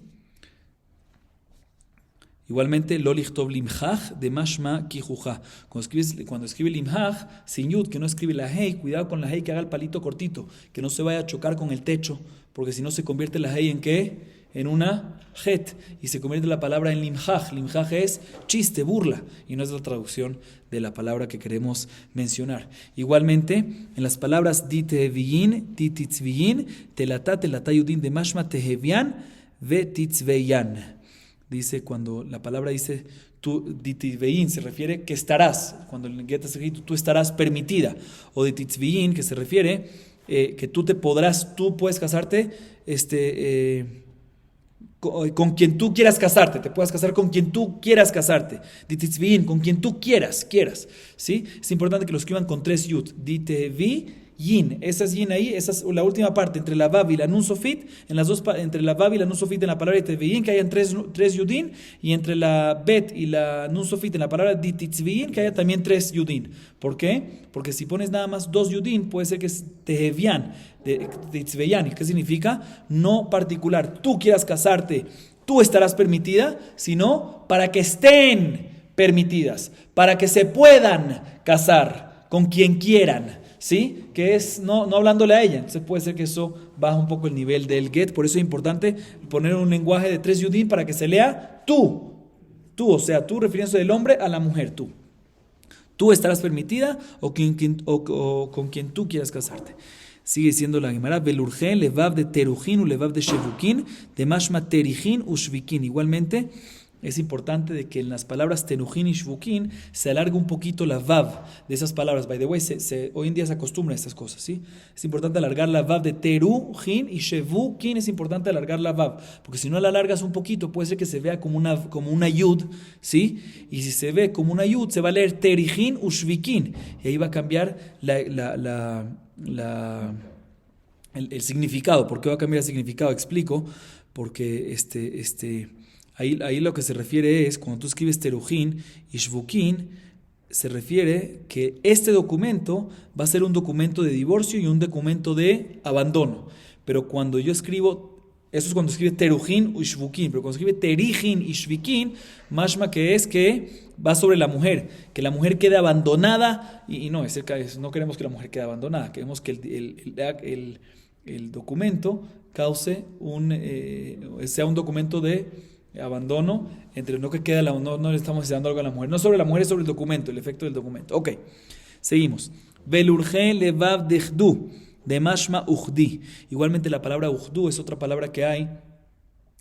Igualmente, lo lichtov limhaj de mashma kijuja. Cuando escribe limhaj, sin yud, que no escribe la hey, cuidado con la hey que haga el palito cortito, que no se vaya a chocar con el techo, porque si no se convierte la hey en ¿qué? En una het, y se convierte la palabra en limhaj. Limhaj es chiste, burla, y no es la traducción de la palabra que queremos mencionar. Igualmente, en las palabras diteviyin, dititzviyin, telatá yudin de mashma tehevian, ve titzveyan. Dice, cuando la palabra dice tú, dititzveyin, se refiere que estarás, cuando el get está escrito, tú estarás permitida, o dititzviyin, que se refiere que tú puedes casarte, con quien tú quieras casarte, te puedas casar con quien tú quieras casarte. Dititzviyin, con quien tú quieras, ¿sí? Es importante que lo escriban con 3 yud. Diteviyin, esa es yin ahí, esa es la última parte, entre la vav y la nun sofit, entre la vav y la nun sofit en la palabra diteviyin, que hayan 3 yudin, y entre la bet y la nun sofit en la palabra dititzviyin, que haya también 3 yudin. ¿Por qué? Porque si pones nada más 2 yudin, puede ser que es tehevian, de Tzveyan. ¿Qué significa? No particular. Tú quieras casarte, tú estarás permitida, sino para que estén permitidas, para que se puedan casar con quien quieran, ¿sí? Que es no hablándole a ella. Entonces puede ser que eso baja un poco el nivel del get. Por eso es importante poner un lenguaje de 3 yudim para que se lea tú, o sea, tú refiriéndose del hombre a la mujer, tú. Tú estarás permitida o con quien tú quieras casarte. Sigue siendo la Gemara, Belurje, Levav de Terujin u Levav de Shevukin, de Mashma Terijin u Shvikin. Igualmente, es importante de que en las palabras Terujin y Shvukin se alargue un poquito la Vav de esas palabras. By the way, hoy en día se acostumbra a estas cosas, ¿sí? Es importante alargar la Vav de Terujin y Shevukin, es importante alargar la Vav, porque si no la alargas un poquito, puede ser que se vea como una Yud, ¿sí? Y si se ve como una Yud, se va a leer Terijin u Shvikin, y ahí va a cambiar el significado. ¿Por qué va a cambiar el significado? Explico, porque ahí lo que se refiere es, cuando tú escribes Terujin y Shvukin, se refiere que este documento va a ser un documento de divorcio y un documento de abandono. Pero cuando yo escribo, eso es cuando escribe Terujin y Shvukin, pero cuando escribe Terijin y Shvikin, mashma que es que va sobre la mujer, que la mujer quede abandonada, y no queremos que la mujer quede abandonada, queremos que el documento cause sea un documento de abandono, no que queda no le estamos dando algo a la mujer, no sobre la mujer, es sobre el documento, el efecto del documento. Ok, seguimos. Velurje levav dechdu, de mashma uchdi. Igualmente la palabra uchdu es otra palabra que hay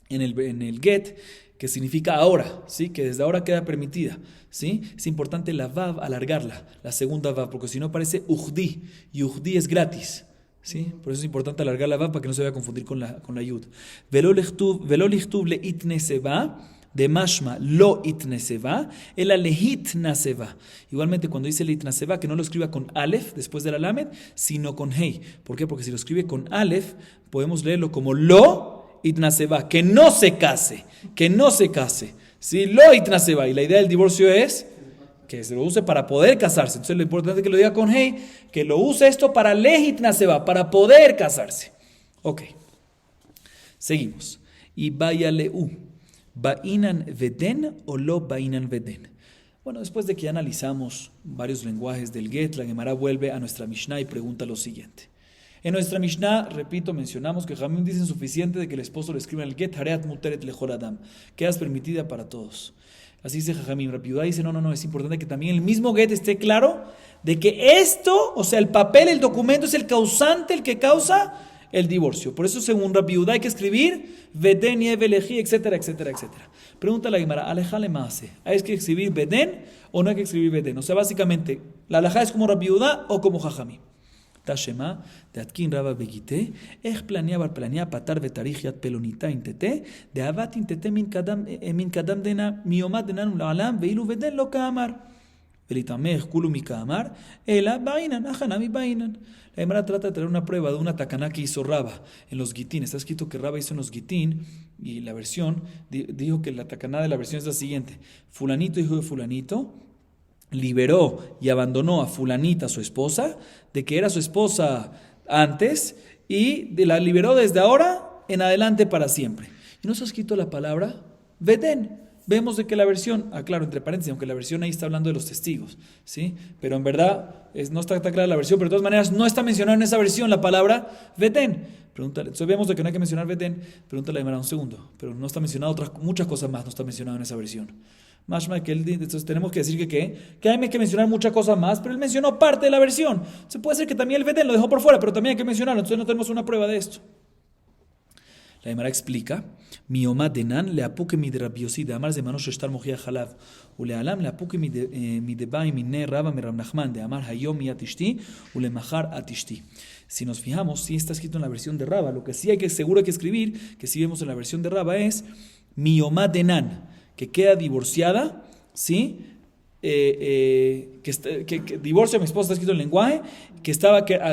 en el get, que significa ahora, ¿sí? Que desde ahora queda permitida, ¿sí? Es importante la vav alargarla, la segunda vav, porque si no parece uchdi, y uchdi es gratis, ¿sí? Por eso es importante alargar la vav para que no se vaya a confundir con la yud. Velo lichtub le itneseba, de mashma lo itneseba, el lehitnaseba. Igualmente cuando dice leitnaseba, que no lo escriba con alef después de la lamed, sino con hey. ¿Por qué? Porque si lo escribe con alef, podemos leerlo como lo itnaseba, que no se case, ¿sí? Lo itnaseba, y la idea del divorcio es que se lo use para poder casarse. Entonces lo importante es que lo diga con hey, que lo use esto para lehitnaseba, para poder casarse. Ok, seguimos. Y vaya leu, bainan veden o lo bainan veden. Bueno, después de que ya analizamos varios lenguajes del get, la Gemara vuelve a nuestra Mishnah y pregunta lo siguiente. En nuestra Mishnah, repito, mencionamos que Jamim dicen suficiente de que el esposo le escriba el get, hareat muteret lechol adam, quedas permitida para todos. Así dice Jamim. Rabbi Yudá dice, no, es importante que también el mismo get esté claro de que esto, o sea, el papel, el documento es el causante, el que causa el divorcio. Por eso, según Rabbi Yudá, hay que escribir veden, yeveleji, etcétera. Pregunta la Gemara, alejale maase, ¿hay que escribir veden o no hay que escribir veden? O sea, básicamente, la alajá es como Rabbi Yudá o como Jamim. Tashema, de Atkin Raba Begite, planea patar vetarich yat pelonita intete, de avat intete min kadam dena, miomad denan ulalam, veilu veden lo kaamar. Velitameh kulu mi kaamar, ela bainan, ajanami bainan. La Gemara trata de traer una prueba de una takaná que hizo Raba en los Gitín. Está escrito que Raba hizo en los Gitín, y la versión, dijo que la takaná de la versión es la siguiente: fulanito, hijo de fulanito, liberó y abandonó a fulanita, su esposa, de que era su esposa antes, y la liberó desde ahora en adelante para siempre. Y no se ha escrito la palabra veden. Vemos de que la versión, claro, entre paréntesis, aunque la versión ahí está hablando de los testigos, ¿sí? Pero en verdad no está tan clara la versión, pero de todas maneras no está mencionada en esa versión la palabra veden. Pregúntale, entonces vemos de que no hay que mencionar veden. Pregúntale a un segundo, pero no está mencionado muchas cosas más, no está mencionado en esa versión. Mashma que entonces tenemos que decir que hay que mencionar muchas cosas más, pero él mencionó parte de la versión. Se puede ser que también el veden lo dejó por fuera, pero también hay que mencionarlo, entonces no tenemos una prueba de esto. La Gemara explica: Miomá denan le apuque mi de rabiosi de amar zemano sheshtar mojia halav u le alam le apuque mi de bai mi ne raba mi ramnachman de amar hayom mi atishti u le mahar atishti. Si nos fijamos, sí está escrito en la versión de Raba. Lo que sí hay que seguro hay que escribir, que si vemos en la versión de Raba, es Miomá denan, que queda divorciada, ¿sí? Que divorcio a mi esposa, está escrito en el lenguaje,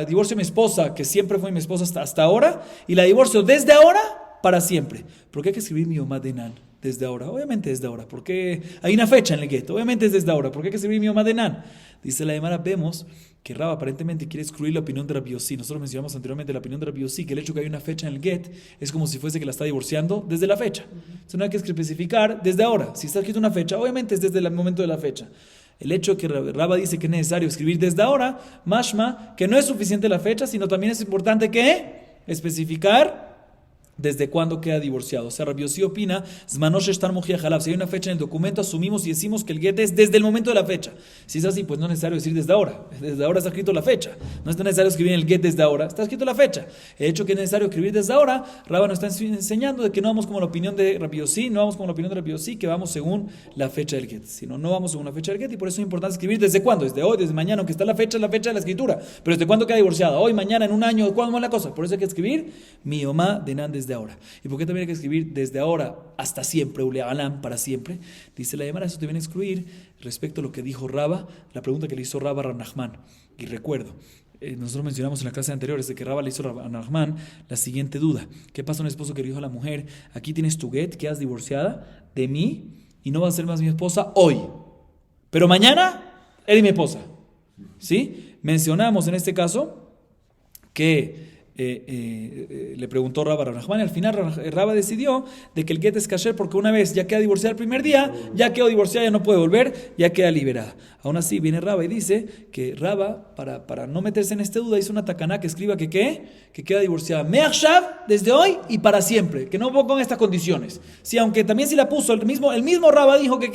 divorcio a mi esposa, que siempre fue mi esposa hasta ahora, y la divorcio desde ahora para siempre. ¿Por qué hay que escribir mi omad denan desde ahora? Obviamente desde ahora, porque hay una fecha en el gueto, obviamente es desde ahora. ¿Por qué hay que escribir mi omad denan? Dice la Gemara, vemos que Rab aparentemente quiere excluir la opinión de Rabbi Yossi. Nosotros mencionamos anteriormente la opinión de Rabbi Yossi, que el hecho que hay una fecha en el get es como si fuese que la está divorciando desde la fecha. Entonces no hay que especificar desde ahora. Si está escrito una fecha, obviamente es desde el momento de la fecha. El hecho que Raba dice que es necesario escribir desde ahora, mashma, que no es suficiente la fecha, sino también es importante que especificar desde cuándo queda divorciado. O sea, Rabbi Yossi opina, Zmanosh Eshtar Mojiach Halav. Si hay una fecha en el documento, asumimos y decimos que el get es desde el momento de la fecha. Si es así, pues no es necesario decir desde ahora. Desde ahora está escrito la fecha. No es necesario escribir el get desde ahora, está escrito la fecha. El hecho que es necesario escribir desde ahora, Rabba nos está enseñando de que no vamos como la opinión de Rabbi Yossi, no vamos como la opinión de Rabbi Yossi, que vamos según la fecha del get. Sino no vamos según la fecha del get, y por eso es importante escribir desde cuándo, desde hoy, desde mañana, aunque está la fecha de la escritura. Pero desde cuándo queda divorciada, hoy, mañana, en un año, ¿cuándo es la cosa? Por eso hay que escribir mi Omá Denan desde ahora. ¿Y por qué también hay que escribir desde ahora hasta siempre, Ulealam, para siempre? Dice la Gemara, eso te viene a excluir respecto a lo que dijo Rabba, la pregunta que le hizo Rabba a Rav Nachman. Y recuerdo, nosotros mencionamos en la clase anterior, de que Rabba le hizo a Rav Nachman la siguiente duda. ¿Qué pasa a un esposo que le dijo a la mujer, aquí tienes tu get, quedas divorciada de mí y no vas a ser más mi esposa hoy, pero mañana eres mi esposa? ¿Sí? Mencionamos en este caso que le preguntó Rabba a Rav Nachman, y al final Rabba decidió de que el get es kasher porque una vez ya queda divorciada el primer día, ya quedó divorciada, ya no puede volver, ya queda liberada. Aún así viene Rabba y dice que Rabba, para no meterse en esta duda, hizo una takaná que escriba que queda divorciada Me'achshav, desde hoy y para siempre, que no ponga estas condiciones. Sí, aunque también si la puso, el mismo Rabba dijo que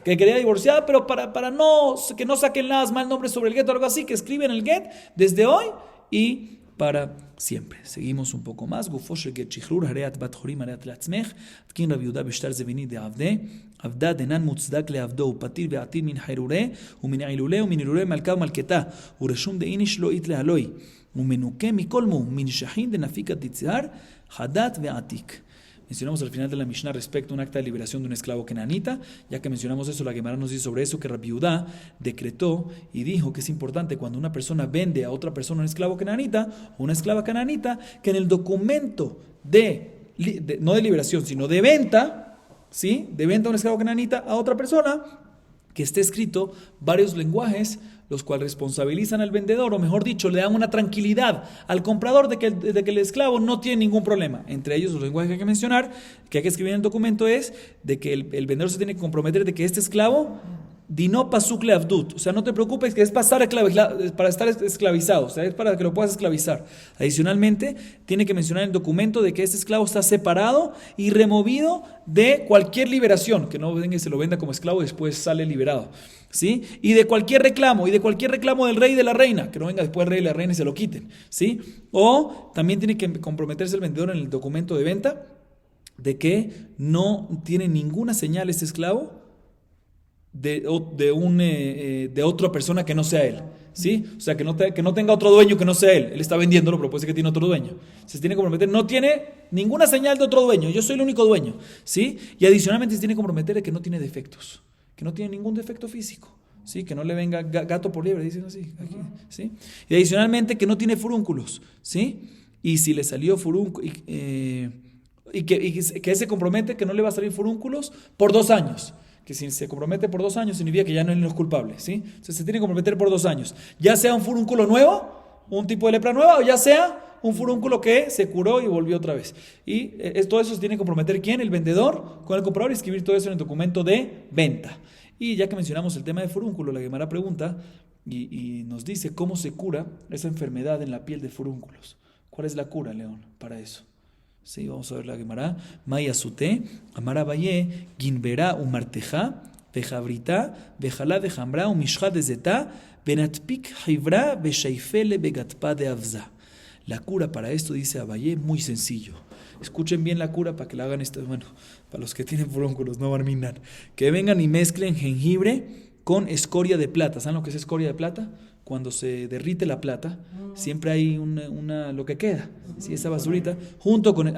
quería divorciada, pero para no, que no saquen nada mal nombre sobre el get o algo así, que escriben el get desde hoy y para siempre. Seguimos un poco más. Gufo shel get shichrur hareat bat chorim hareat latzmech tkin Rav Yehuda b'shtar zevini de avda denan mutzdak leavdo upatir be'atir min hayrure umin ilule umin irure malka umalketa ureshum de inish lo it lehaloi umenuke mikolmu min shahin de nafika titzar hadat ve'atik. Mencionamos al final de la Mishnah respecto a un acta de liberación de un esclavo kenanita. Ya que mencionamos eso, la Gemara nos dice sobre eso que Rabbi Yehuda decretó y dijo que es importante cuando una persona vende a otra persona un esclavo kenanita o una esclava kenanita, que en el documento no de liberación, sino de venta, ¿sí? De venta a un esclavo kenanita a otra persona, que esté escrito varios lenguajes, los cuales responsabilizan al vendedor, o mejor dicho, le dan una tranquilidad al comprador de que el esclavo no tiene ningún problema. Entre ellos, los lenguajes que hay que mencionar, que hay que escribir en el documento, es de que el vendedor se tiene que comprometer de que este esclavo dino pasukle avdut, o sea, no te preocupes que es para estar esclavizado, o sea, es para que lo puedas esclavizar. Adicionalmente, tiene que mencionar en el documento de que este esclavo está separado y removido de cualquier liberación, que no venga y se lo venda como esclavo y después sale liberado, ¿sí? Y de cualquier reclamo del rey y de la reina, que no venga después el rey y la reina y se lo quiten, ¿sí? O también tiene que comprometerse el vendedor en el documento de venta de que no tiene ninguna señal este esclavo de otra persona que no sea él, ¿sí? O sea, que no tenga otro dueño que no sea él. Él está vendiéndolo, pero puede ser que tiene otro dueño. Se tiene que comprometer, no tiene ninguna señal de otro dueño, yo soy el único dueño, ¿sí? Y adicionalmente se tiene que comprometer de que no tiene defectos, que no tiene ningún defecto físico, ¿sí? Que no le venga gato por liebre, dicen así, aquí, ¿sí? Y adicionalmente que no tiene furúnculos, ¿sí? Y si le salió furúnculo, y que se compromete que no le va a salir furúnculos por 2 años. Que si se compromete por 2 años significa que ya no es culpable, ¿sí? Entonces se tiene que comprometer por 2 años. Ya sea un furúnculo nuevo, un tipo de lepra nueva, o ya sea un furúnculo que se curó y volvió otra vez. Y todo eso se tiene que comprometer ¿quién? El vendedor con el comprador y escribir todo eso en el documento de venta. Y ya que mencionamos el tema de furúnculo, la Gemara pregunta y nos dice cómo se cura esa enfermedad en la piel de furúnculos. ¿Cuál es la cura, León, para eso? Sí, vamos a ver la Gemara. Maya sute, amara baye, ginbera umarteja, vejabrita, vejala de jambra, umishja de zeta, benatpik hibra, beshaifele begatpa de avza. La cura para esto, dice Abayé, muy sencillo. Escuchen bien la cura para que la hagan esto. Bueno, para los que tienen furúnculos, no barminan. Que vengan y mezclen jengibre con escoria de plata. ¿Saben lo que es escoria de plata? Cuando se derrite la plata, siempre hay lo que queda, ¿sí? Esa basurita, junto con...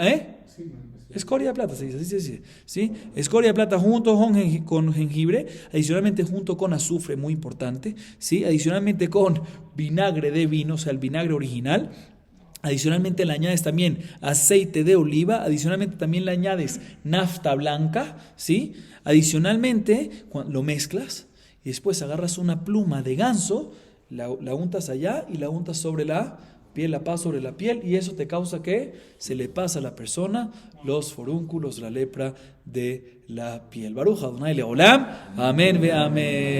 Escoria de plata, se dice, ¿sí? Escoria de plata junto con jengibre, adicionalmente junto con azufre, muy importante, ¿sí? Adicionalmente con vinagre de vino, o sea, el vinagre original. Adicionalmente le añades también aceite de oliva, adicionalmente también le añades nafta blanca, ¿sí? Adicionalmente lo mezclas y después agarras una pluma de ganso, la untas allá y la untas sobre la piel, la pasas sobre la piel, y eso te causa que se le pasa a la persona los forúnculos, la lepra de la piel. Baruch Adonai Leolam. Amén ve amén.